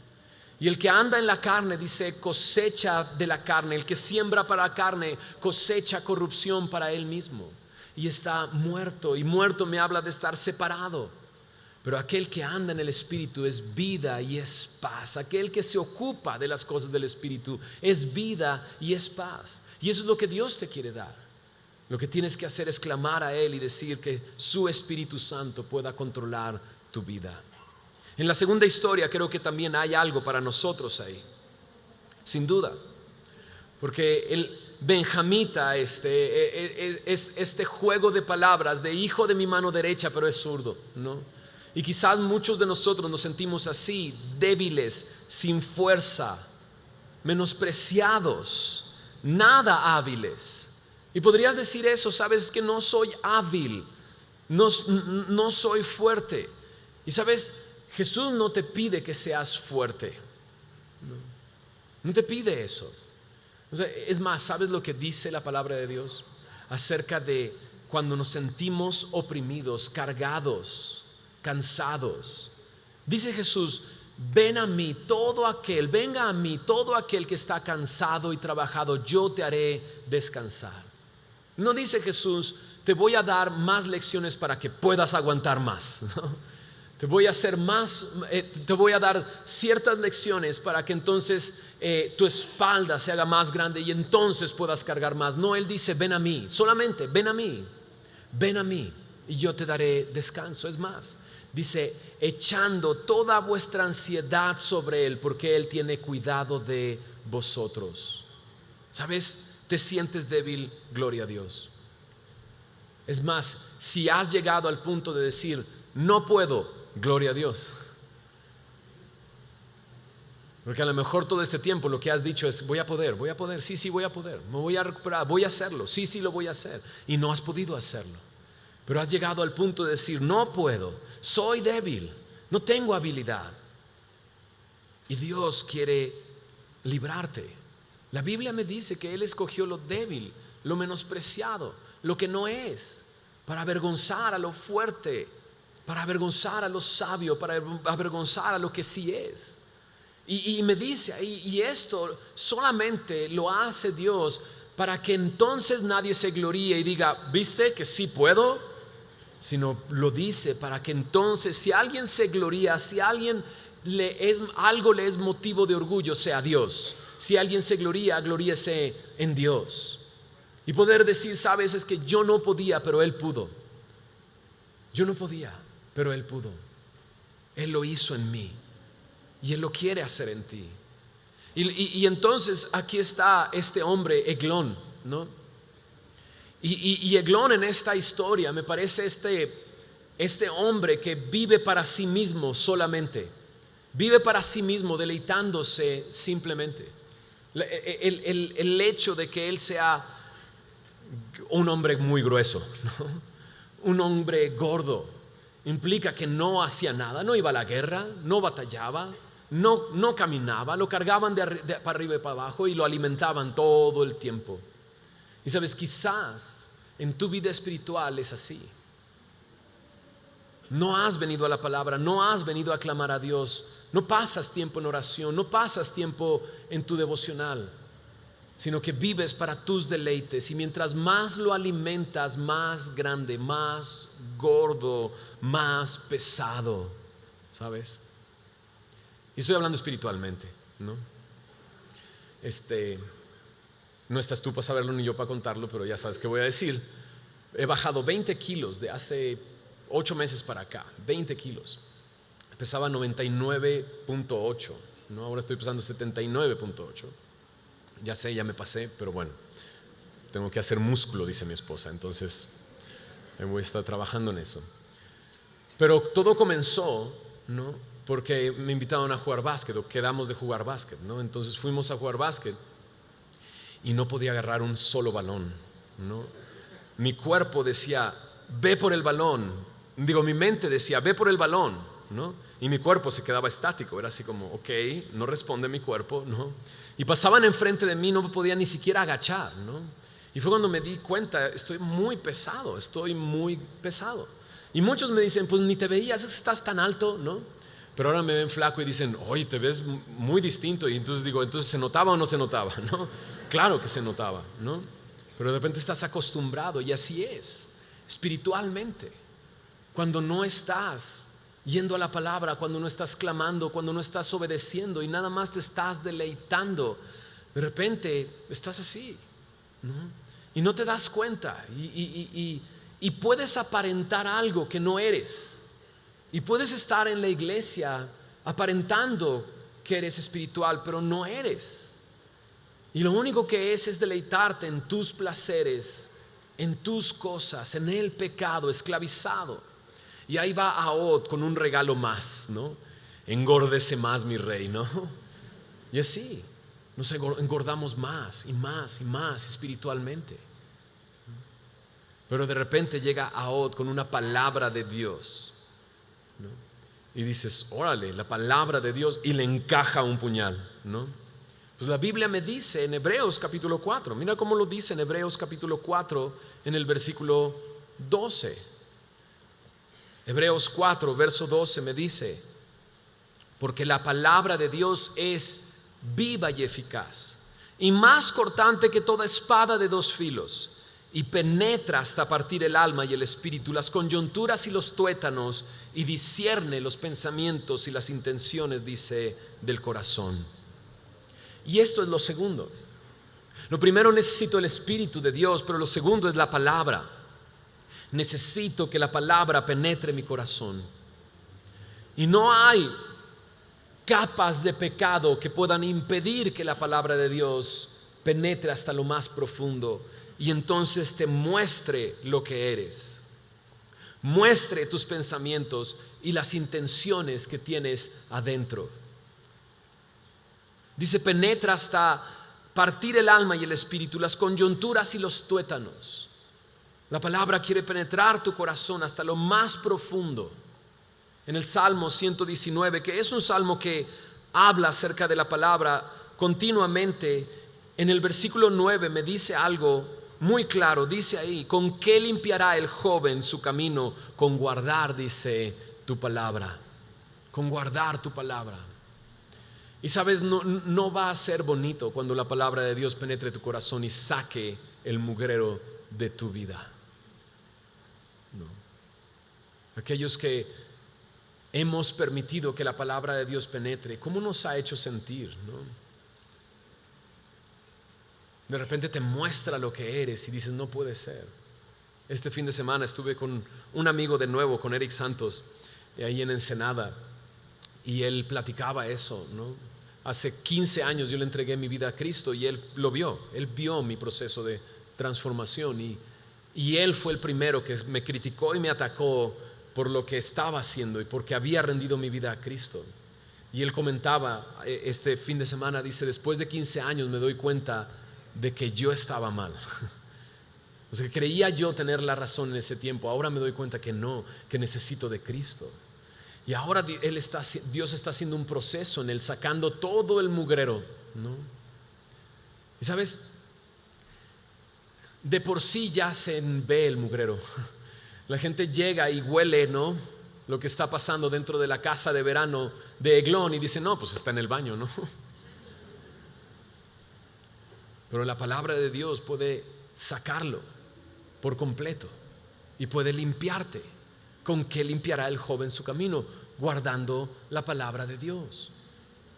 Y el que anda en la carne, dice, cosecha de la carne. El que siembra para la carne cosecha corrupción para él mismo. Y está muerto. Y muerto me habla de estar separado. Pero aquel que anda en el espíritu es vida y es paz. Aquel que se ocupa de las cosas del espíritu es vida y es paz. Y eso es lo que Dios te quiere dar. Lo que tienes que hacer es clamar a Él y decir que su Espíritu Santo pueda controlar tu vida. En la segunda historia creo que también hay algo para nosotros ahí, sin duda, porque el benjamita es este juego de palabras de hijo de mi mano derecha, pero es zurdo, ¿no? Y quizás muchos de nosotros nos sentimos así, débiles, sin fuerza, menospreciados, nada hábiles. Y podrías decir eso, sabes que no soy hábil, no soy fuerte. Y sabes, Jesús no te pide que seas fuerte, no te pide eso. O sea, es más, ¿sabes lo que dice la palabra de Dios acerca de cuando nos sentimos oprimidos, cargados, cansados? Dice Jesús, venga a mí todo aquel que está cansado y trabajado, yo te haré descansar. No dice Jesús, te voy a dar más lecciones para que puedas aguantar más, ¿no? Te voy a dar ciertas lecciones para que entonces tu espalda se haga más grande y entonces puedas cargar más. No, Él dice, ven a mí, solamente ven a mí y yo te daré descanso. Es más, dice, echando toda vuestra ansiedad sobre Él, porque Él tiene cuidado de vosotros. ¿Sabes? Te sientes débil, gloria a Dios. Es más, si has llegado al punto de decir, no puedo, gloria a Dios. Porque a lo mejor todo este tiempo lo que has dicho es, voy a poder, sí, voy a poder, me voy a recuperar, voy a hacerlo, sí, lo voy a hacer. Y no has podido hacerlo. Pero has llegado al punto de decir, no puedo, soy débil, no tengo habilidad. Y Dios quiere librarte. La Biblia me dice que Él escogió lo débil, lo menospreciado, lo que no es, para avergonzar a lo fuerte, para avergonzar a lo sabio, para avergonzar a lo que sí es. Y me dice ahí, y esto solamente lo hace Dios para que entonces nadie se gloríe y diga, ¿viste que sí puedo? Sino lo dice para que entonces si alguien se gloría, si alguien algo le es motivo de orgullo, sea Dios. Si alguien se gloríese en Dios. Y poder decir, sabes, es que yo no podía, pero Él pudo. Yo no podía, pero Él pudo. Él lo hizo en mí. Y Él lo quiere hacer en ti. Y entonces aquí está este hombre, Eglón, ¿no? Y Eglón en esta historia me parece este hombre que vive para sí mismo solamente. Vive para sí mismo, deleitándose simplemente. El hecho de que él sea un hombre muy grueso, ¿no? Un hombre gordo, implica que no hacía nada, no iba a la guerra, no batallaba, no caminaba, lo cargaban para arriba y para abajo y lo alimentaban todo el tiempo. Y sabes, quizás en tu vida espiritual es así. no has venido a la palabra, no has venido a clamar a Dios, no pasas tiempo en oración, no pasas tiempo en tu devocional, sino que vives para tus deleites, y mientras más lo alimentas, más grande, más gordo, más pesado, ¿sabes? Y estoy hablando espiritualmente, ¿no? No estás tú para saberlo ni yo para contarlo, pero ya sabes qué voy a decir. He bajado 20 kilos de hace 8 meses para acá, 20 kilos. Pesaba 99.8, ¿no? Ahora estoy pesando 79.8. Ya sé, ya me pasé, pero bueno, tengo que hacer músculo, dice mi esposa, entonces voy a estar trabajando en eso. Pero todo comenzó, ¿no? Porque me invitaron a jugar básquet, o quedamos de jugar básquet, ¿no? Entonces fuimos a jugar básquet y no podía agarrar un solo balón, ¿no? Mi cuerpo decía, ve por el balón. Mi mente decía, ve por el balón, ¿no? Y mi cuerpo se quedaba estático, era así como, ok, no responde mi cuerpo, ¿no? Y pasaban enfrente de mí, no me podía ni siquiera agachar, ¿no? Y fue cuando me di cuenta, estoy muy pesado. Y muchos me dicen, pues ni te veías, estás tan alto, ¿no? Pero ahora me ven flaco y dicen, oye, te ves muy distinto. Y entonces digo, ¿entonces se notaba o no se notaba? ¿No? Claro que se notaba, ¿no? Pero de repente estás acostumbrado, y así es, espiritualmente. Cuando no estás yendo a la palabra, cuando no estás clamando, cuando no estás obedeciendo y nada más te estás deleitando, de repente estás así, ¿no? Y no te das cuenta, y puedes aparentar algo que no eres. Y puedes estar en la iglesia aparentando que eres espiritual, pero no eres. Y lo único que es deleitarte en tus placeres, en tus cosas, en el pecado, esclavizado. Y ahí va Ahod con un regalo más, ¿no? Engórdese más, mi rey, ¿no? Y así nos engordamos más y más y más espiritualmente. Pero de repente llega Ahod con una palabra de Dios, ¿no? Y dices, órale, la palabra de Dios, y le encaja un puñal, ¿no? Pues la Biblia me dice en Hebreos capítulo 4, mira cómo lo dice en Hebreos capítulo 4 en el versículo 12. Hebreos 4 verso 12 me dice, porque la palabra de Dios es viva y eficaz, y más cortante que toda espada de 2 filos, y penetra hasta partir el alma y el espíritu, las coyunturas y los tuétanos, y discierne los pensamientos y las intenciones, dice, del corazón. Y esto es lo segundo. Lo primero, necesito el Espíritu de Dios, pero lo segundo es la palabra. Necesito que la palabra penetre mi corazón. Y no hay capas de pecado que puedan impedir que la palabra de Dios penetre hasta lo más profundo y entonces te muestre lo que eres, muestre tus pensamientos y las intenciones que tienes adentro. Dice, penetra hasta partir el alma y el espíritu, las coyunturas y los tuétanos. La palabra quiere penetrar tu corazón hasta lo más profundo. En el Salmo 119, que es un salmo que habla acerca de la palabra continuamente, en el versículo 9 me dice algo muy claro. Dice ahí, ¿con qué limpiará el joven su camino? Con guardar, dice, tu palabra. Con guardar tu palabra. Y sabes, no va a ser bonito cuando la palabra de Dios penetre tu corazón y saque el mugrero de tu vida. No. Aquellos que hemos permitido que la palabra de Dios penetre, ¿cómo nos ha hecho sentir, no? De repente te muestra lo que eres y dices, no puede ser. Este fin de semana estuve con un amigo de nuevo, con Eric Santos, ahí en Ensenada, y él platicaba eso, ¿no? Hace 15 años yo le entregué mi vida a Cristo y él lo vio, él vio mi proceso de transformación, y él fue el primero que me criticó y me atacó por lo que estaba haciendo y porque había rendido mi vida a Cristo. Y él comentaba este fin de semana, dice, después de 15 años me doy cuenta de que yo estaba mal. O sea, creía yo tener la razón en ese tiempo, ahora me doy cuenta que no, que necesito de Cristo. Y ahora Dios está haciendo un proceso en él, sacando todo el mugrero, ¿no? Y sabes, de por sí ya se ve el mugrero. La gente llega y huele, ¿no? lo que está pasando dentro de la casa de verano de Eglón y dice, no, pues está en el baño, ¿no? Pero la palabra de Dios puede sacarlo por completo y puede limpiarte. ¿Con qué limpiará el joven su camino? Guardando la palabra de Dios.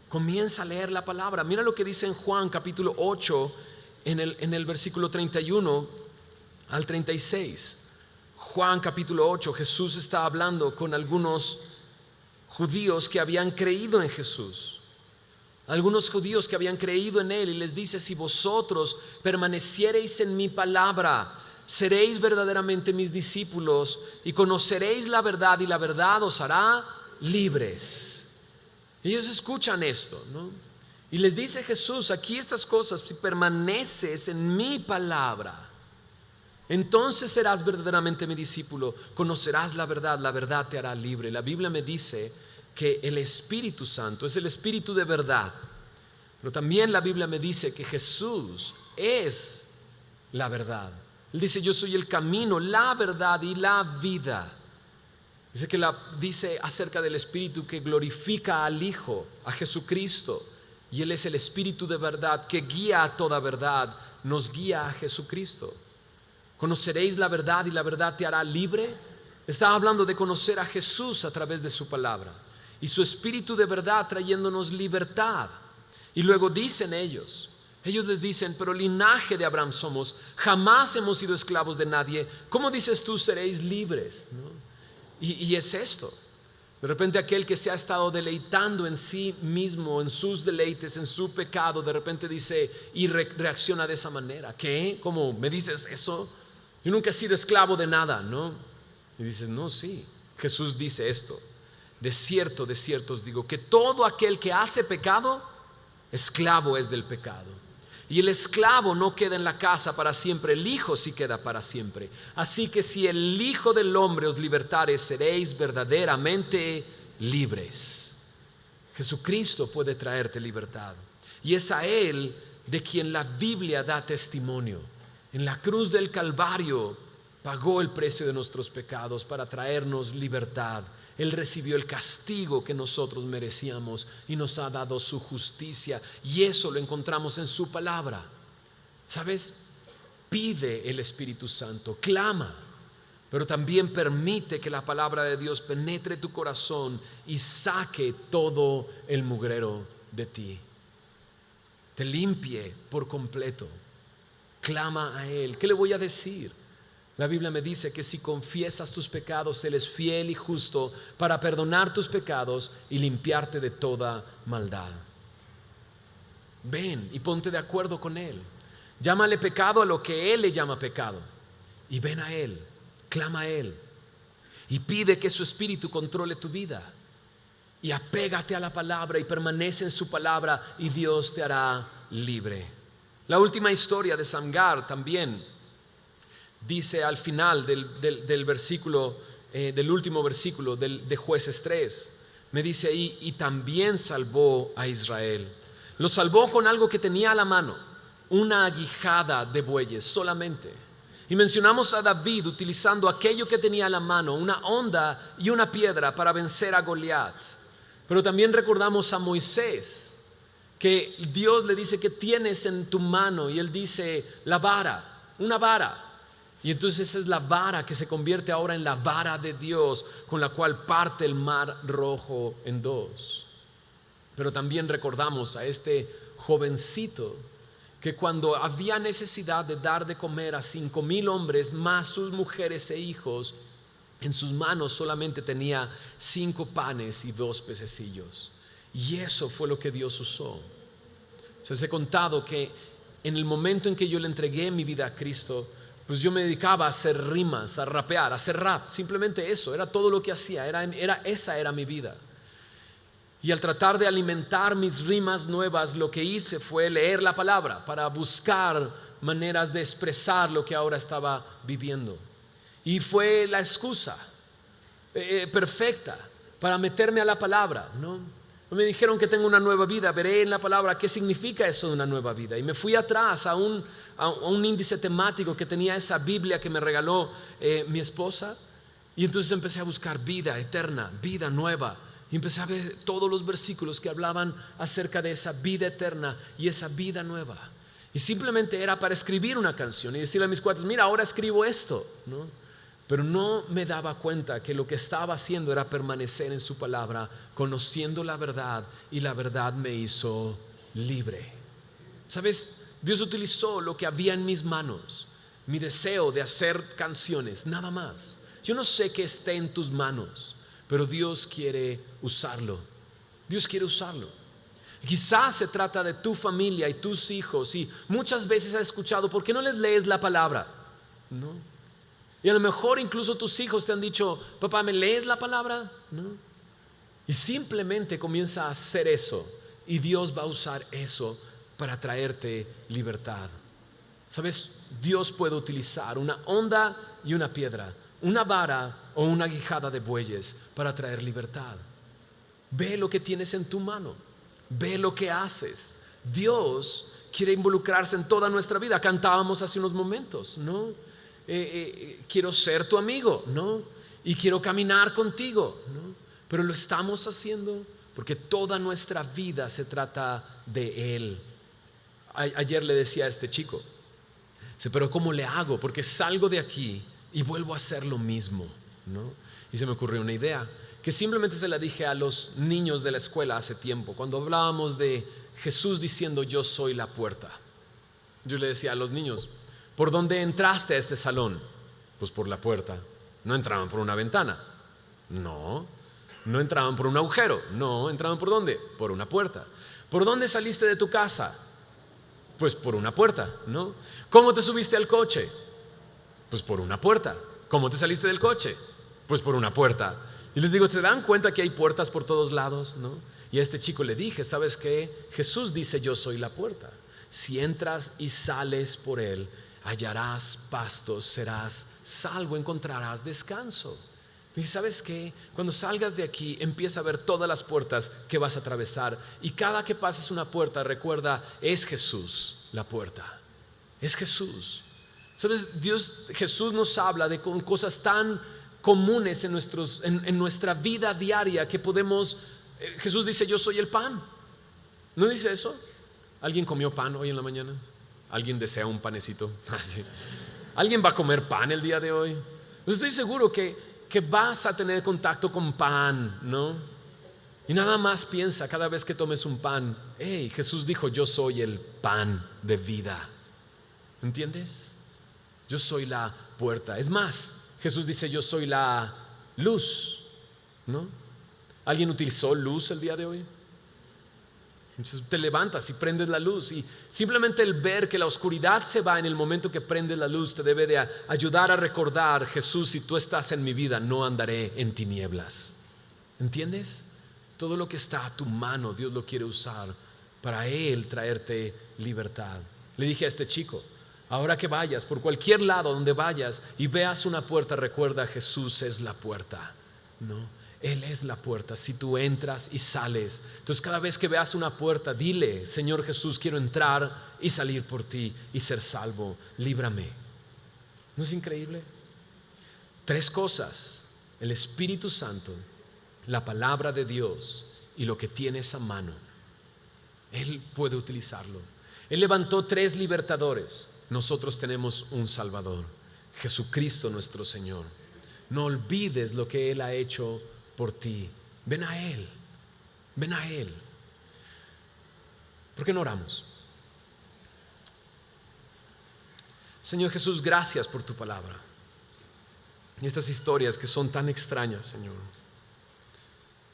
Comienza a leer la palabra. Mira lo que dice en Juan capítulo 8 en el versículo 31 al 36. Juan capítulo 8, Jesús está hablando con algunos judíos que habían creído en Jesús. Algunos judíos que habían creído en Él, y les dice: si vosotros permaneciereis en mi palabra, seréis verdaderamente mis discípulos y conoceréis la verdad, y la verdad os hará libres. Ellos escuchan esto, ¿no? Y les dice Jesús: aquí estas cosas, si permaneces en mi palabra, entonces serás verdaderamente mi discípulo, conocerás la verdad te hará libre. La Biblia me dice que el Espíritu Santo es el Espíritu de verdad, pero también la Biblia me dice que Jesús es la verdad. Él dice: yo soy el camino, la verdad y la vida. Dice acerca del Espíritu que glorifica al Hijo, a Jesucristo, y Él es el Espíritu de verdad que guía a toda verdad, nos guía a Jesucristo. Conoceréis la verdad y la verdad te hará libre. Está hablando de conocer a Jesús a través de su palabra y su Espíritu de verdad trayéndonos libertad. Y luego dicen ellos les dicen: pero linaje de Abraham somos, jamás hemos sido esclavos de nadie. ¿Cómo dices tú seréis libres? ¿No? Y es esto. De repente aquel que se ha estado deleitando en sí mismo, en sus deleites, en su pecado, de repente dice y reacciona de esa manera. ¿Qué? ¿Cómo me dices eso? Yo nunca he sido esclavo de nada, ¿no? Y dices: no, sí. Jesús dice esto: de cierto os digo, que todo aquel que hace pecado, esclavo es del pecado. Y el esclavo no queda en la casa para siempre, el Hijo sí queda para siempre. Así que si el Hijo del Hombre os libertare, seréis verdaderamente libres. Jesucristo puede traerte libertad, y es a Él de quien la Biblia da testimonio. En la cruz del Calvario pagó el precio de nuestros pecados para traernos libertad. Él recibió el castigo que nosotros merecíamos y nos ha dado su justicia, y eso lo encontramos en su palabra. ¿Sabes? Pide el Espíritu Santo, clama, pero también permite que la palabra de Dios penetre tu corazón y saque todo el mugrero de ti, te limpie por completo. Clama a Él. ¿Qué le voy a decir? La Biblia me dice que si confiesas tus pecados, Él es fiel y justo para perdonar tus pecados y limpiarte de toda maldad. Ven y ponte de acuerdo con Él. Llámale pecado a lo que Él le llama pecado, y ven a Él, clama a Él y pide que su Espíritu controle tu vida. Y apégate a la palabra y permanece en su palabra, y Dios te hará libre. La última historia de Samgar también dice al final del versículo, del último versículo de Jueces 3, me dice ahí: y también salvó a Israel. Lo salvó con algo que tenía a la mano, una aguijada de bueyes solamente. Y mencionamos a David utilizando aquello que tenía a la mano, una honda y una piedra, para vencer a Goliat. Pero también recordamos a Moisés, que Dios le dice: ¿qué tienes en tu mano? Y él dice: la vara, una vara. Y entonces esa es la vara que se convierte ahora en la vara de Dios, con la cual parte el mar Rojo en dos. Pero también recordamos a este jovencito que cuando había necesidad de dar de comer a 5,000 hombres más sus mujeres e hijos, en sus manos solamente tenía 5 panes y 2 pececillos. Y eso fue lo que Dios usó. Les he contado que en el momento en que yo le entregué mi vida a Cristo, pues yo me dedicaba a hacer rimas, a rapear, a hacer rap. Simplemente eso, era todo lo que hacía, esa era mi vida. Y al tratar de alimentar mis rimas nuevas, lo que hice fue leer la palabra para buscar maneras de expresar lo que ahora estaba viviendo. Y fue la excusa perfecta para meterme a la palabra, ¿no? Me dijeron que tengo una nueva vida, veré en la palabra qué significa eso de una nueva vida. Y me fui atrás a un índice temático que tenía esa Biblia que me regaló mi esposa, Y entonces empecé a buscar vida eterna, vida nueva. Y empecé a ver todos los versículos que hablaban acerca de esa vida eterna y esa vida nueva. Y simplemente era para escribir una canción y decirle a mis cuates, mira, ahora escribo esto, ¿no? Pero no me daba cuenta que lo que estaba haciendo era permanecer en su palabra, conociendo la verdad, y la verdad me hizo libre. ¿Sabes? Dios utilizó lo que había en mis manos, mi deseo de hacer canciones, nada más. Yo no sé qué esté en tus manos, pero Dios quiere usarlo. Dios quiere usarlo. Quizás se trata de tu familia y tus hijos, y muchas veces has escuchado, ¿por qué no les lees la palabra? ¿No? Y a lo mejor incluso tus hijos te han dicho, papá, ¿me lees la palabra? ¿No? Y simplemente comienza a hacer eso, y Dios va a usar eso para traerte libertad. ¿Sabes? Dios puede utilizar una onda y una piedra, una vara o una guijada de bueyes para traer libertad. Ve lo que tienes en tu mano, ve lo que haces. Dios quiere involucrarse en toda nuestra vida. Cantábamos hace unos momentos, ¿no? Quiero ser tu amigo, ¿no? Y quiero caminar contigo, ¿no? Pero lo estamos haciendo porque toda nuestra vida se trata de Él. Ayer le decía a este chico, pero ¿cómo le hago? Porque salgo de aquí y vuelvo a hacer lo mismo, ¿no? Y se me ocurrió una idea que simplemente se la dije a los niños de la escuela hace tiempo, cuando hablábamos de Jesús diciendo yo soy la puerta. Yo le decía a los niños, ¿por dónde entraste a este salón? Pues por la puerta. No entraban por una ventana, no entraban por un agujero, no, entraban por ¿dónde? Por una puerta. ¿Por dónde saliste de tu casa? Pues por una puerta, ¿no? ¿Cómo te subiste al coche? Pues por una puerta. ¿Cómo te saliste del coche? Pues por una puerta. Y les digo, ¿se dan cuenta que hay puertas por todos lados, no? Y a este chico le dije, ¿sabes qué? Jesús dice, yo soy la puerta. Si entras y sales por él, hallarás pastos, serás salvo, encontrarás descanso. Y ¿sabes qué? Cuando salgas de aquí, empieza a ver todas las puertas que vas a atravesar. Y cada que pases una puerta, recuerda, es Jesús la puerta. Es Jesús. ¿Sabes? Jesús nos habla de cosas tan comunes en nuestra vida diaria que podemos. Jesús dice, yo soy el pan. ¿No dice eso? ¿Alguien comió pan hoy en la mañana? ¿Alguien desea un panecito? ¿Sí? ¿Alguien va a comer pan el día de hoy? Pues estoy seguro que vas a tener contacto con pan, ¿no? Y nada más piensa cada vez que tomes un pan, hey, Jesús dijo, yo soy el pan de vida. ¿Entiendes? Yo soy la puerta. Es más, Jesús dice, yo soy la luz, ¿no? ¿Alguien utilizó luz el día de hoy? Entonces te levantas y prendes la luz, y simplemente el ver que la oscuridad se va en el momento que prendes la luz te debe de ayudar a recordar, Jesús, si tú estás en mi vida, no andaré en tinieblas. ¿Entiendes? Todo lo que está a tu mano, Dios lo quiere usar para Él traerte libertad. Le dije a este chico, ahora que vayas por cualquier lado donde vayas y veas una puerta, recuerda, Jesús es la puerta, ¿no? Él es la puerta. Si tú entras y sales, entonces cada vez que veas una puerta, dile, Señor Jesús, quiero entrar y salir por ti y ser salvo, líbrame. ¿No es increíble? 3 cosas: el Espíritu Santo, la palabra de Dios y lo que tienes a mano. Él puede utilizarlo. Él levantó 3 libertadores. Nosotros tenemos un Salvador, Jesucristo nuestro Señor. No olvides lo que Él ha hecho por ti. Ven a Él, ven a Él. ¿Por qué no oramos? Señor Jesús, gracias por tu palabra y estas historias que son tan extrañas, Señor.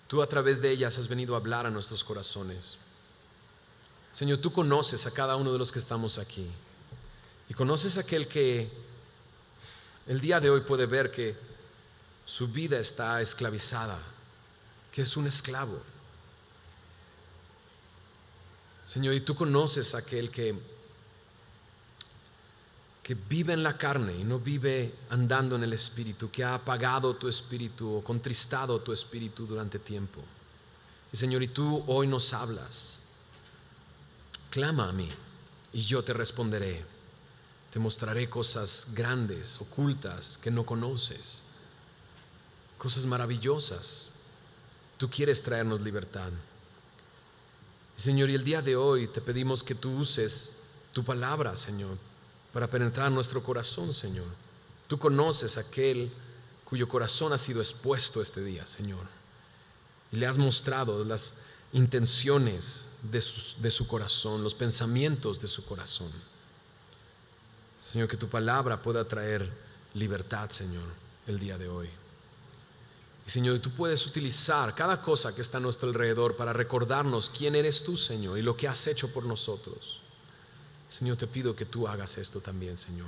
Tú a través de ellas has venido a hablar a nuestros corazones. Señor, tú conoces a cada uno de los que estamos aquí, y conoces a aquel que el día de hoy puede ver que su vida está esclavizada, que es un esclavo. Señor, y tú conoces a aquel que vive en la carne y no vive andando en el Espíritu, que ha apagado tu espíritu o contristado tu espíritu durante tiempo. Y Señor, y tú hoy nos hablas. Clama a mí y yo te responderé. Te mostraré cosas grandes, ocultas, que no conoces. cosas maravillosas. Tú quieres traernos libertad. Señor, y el día de hoy te pedimos que tú uses tu palabra, Señor, para penetrar nuestro corazón, Señor. Tú conoces a aquel cuyo corazón ha sido expuesto este día, Señor, y le has mostrado las intenciones de su corazón, los pensamientos de su corazón. Señor, que tu palabra pueda traer libertad, Señor, el día de hoy. Y Señor, tú puedes utilizar cada cosa que está a nuestro alrededor para recordarnos quién eres tú, Señor, y lo que has hecho por nosotros. Señor, te pido que tú hagas esto también, Señor.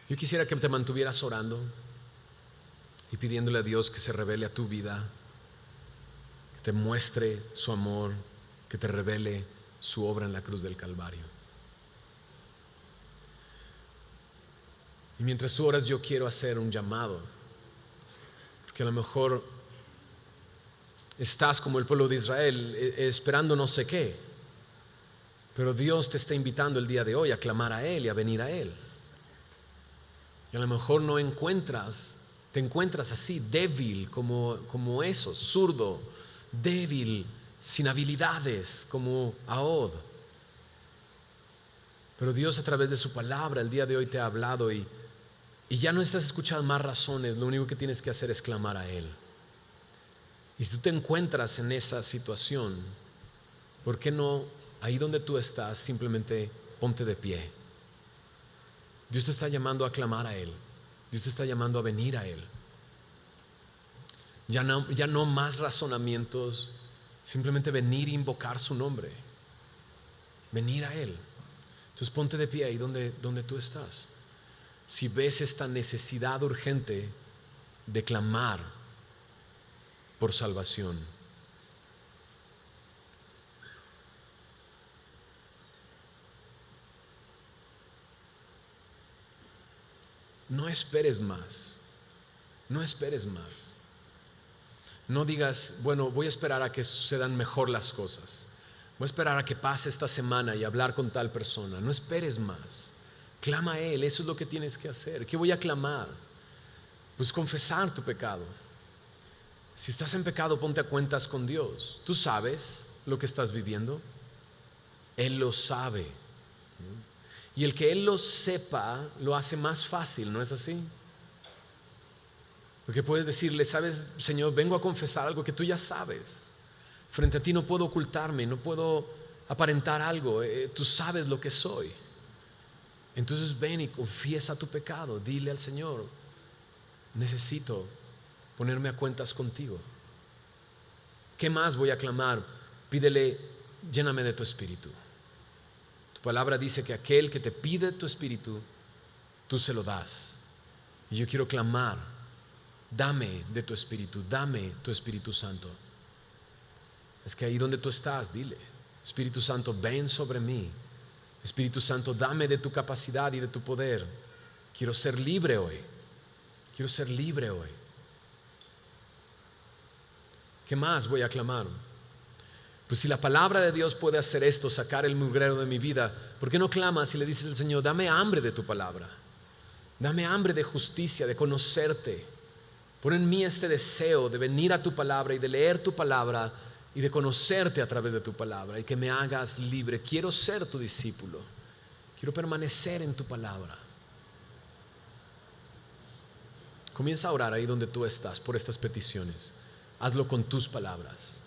Yo quisiera que te mantuvieras orando y pidiéndole a Dios que se revele a tu vida, que te muestre su amor, que te revele su obra en la cruz del Calvario. Y mientras tú oras, yo quiero hacer un llamado, porque a lo mejor estás como el pueblo de Israel, esperando no sé qué, pero Dios te está invitando el día de hoy a clamar a Él y a venir a Él. Y a lo mejor te encuentras así, débil como esos, zurdo, débil, sin habilidades como Ahod. Pero Dios, a través de su palabra, el día de hoy te ha hablado y ya no estás escuchando más razones. Lo único que tienes que hacer es clamar a Él. Y si tú te encuentras en esa situación, ¿por qué no, ahí donde tú estás, simplemente ponte de pie? Dios te está llamando a clamar a Él. Dios te está llamando a venir a Él. Ya no más razonamientos, simplemente venir e invocar su nombre. Venir a Él. Entonces ponte de pie ahí donde tú estás. Si ves esta necesidad urgente de clamar por salvación, no esperes más. No esperes más. No digas, bueno, voy a esperar a que sucedan mejor las cosas. Voy a esperar a que pase esta semana y hablar con tal persona. No esperes más. Clama a Él, eso es lo que tienes que hacer. ¿Qué voy a clamar? Pues confesar tu pecado. Si estás en pecado, ponte a cuentas con Dios. Tú sabes lo que estás viviendo. Él lo sabe. Y el que Él lo sepa, lo hace más fácil, ¿no es así? Porque puedes decirle, sabes, Señor, vengo a confesar algo que tú ya sabes. Frente a ti no puedo ocultarme, no puedo aparentar algo. Tú sabes lo que soy. Entonces ven y confiesa tu pecado. Dile al Señor, necesito ponerme a cuentas contigo. ¿Qué más voy a clamar? Pídele, lléname de tu espíritu. Tu palabra dice que aquel que te pide tu espíritu, tú se lo das. Y yo quiero clamar, dame de tu espíritu, dame tu Espíritu Santo. Es que ahí donde tú estás, dile, Espíritu Santo, ven sobre mí. Espíritu Santo, dame de tu capacidad y de tu poder. Quiero ser libre hoy. Quiero ser libre hoy. ¿Qué más voy a clamar? Pues si la palabra de Dios puede hacer esto, sacar el mugrero de mi vida, ¿por qué no clamas y le dices al Señor, dame hambre de tu palabra? Dame hambre de justicia, de conocerte. Pon en mí este deseo de venir a tu palabra y de leer tu palabra y de conocerte a través de tu palabra y que me hagas libre. Quiero ser tu discípulo. Quiero permanecer en tu palabra. Comienza a orar ahí donde tú estás por estas peticiones. Hazlo con tus palabras.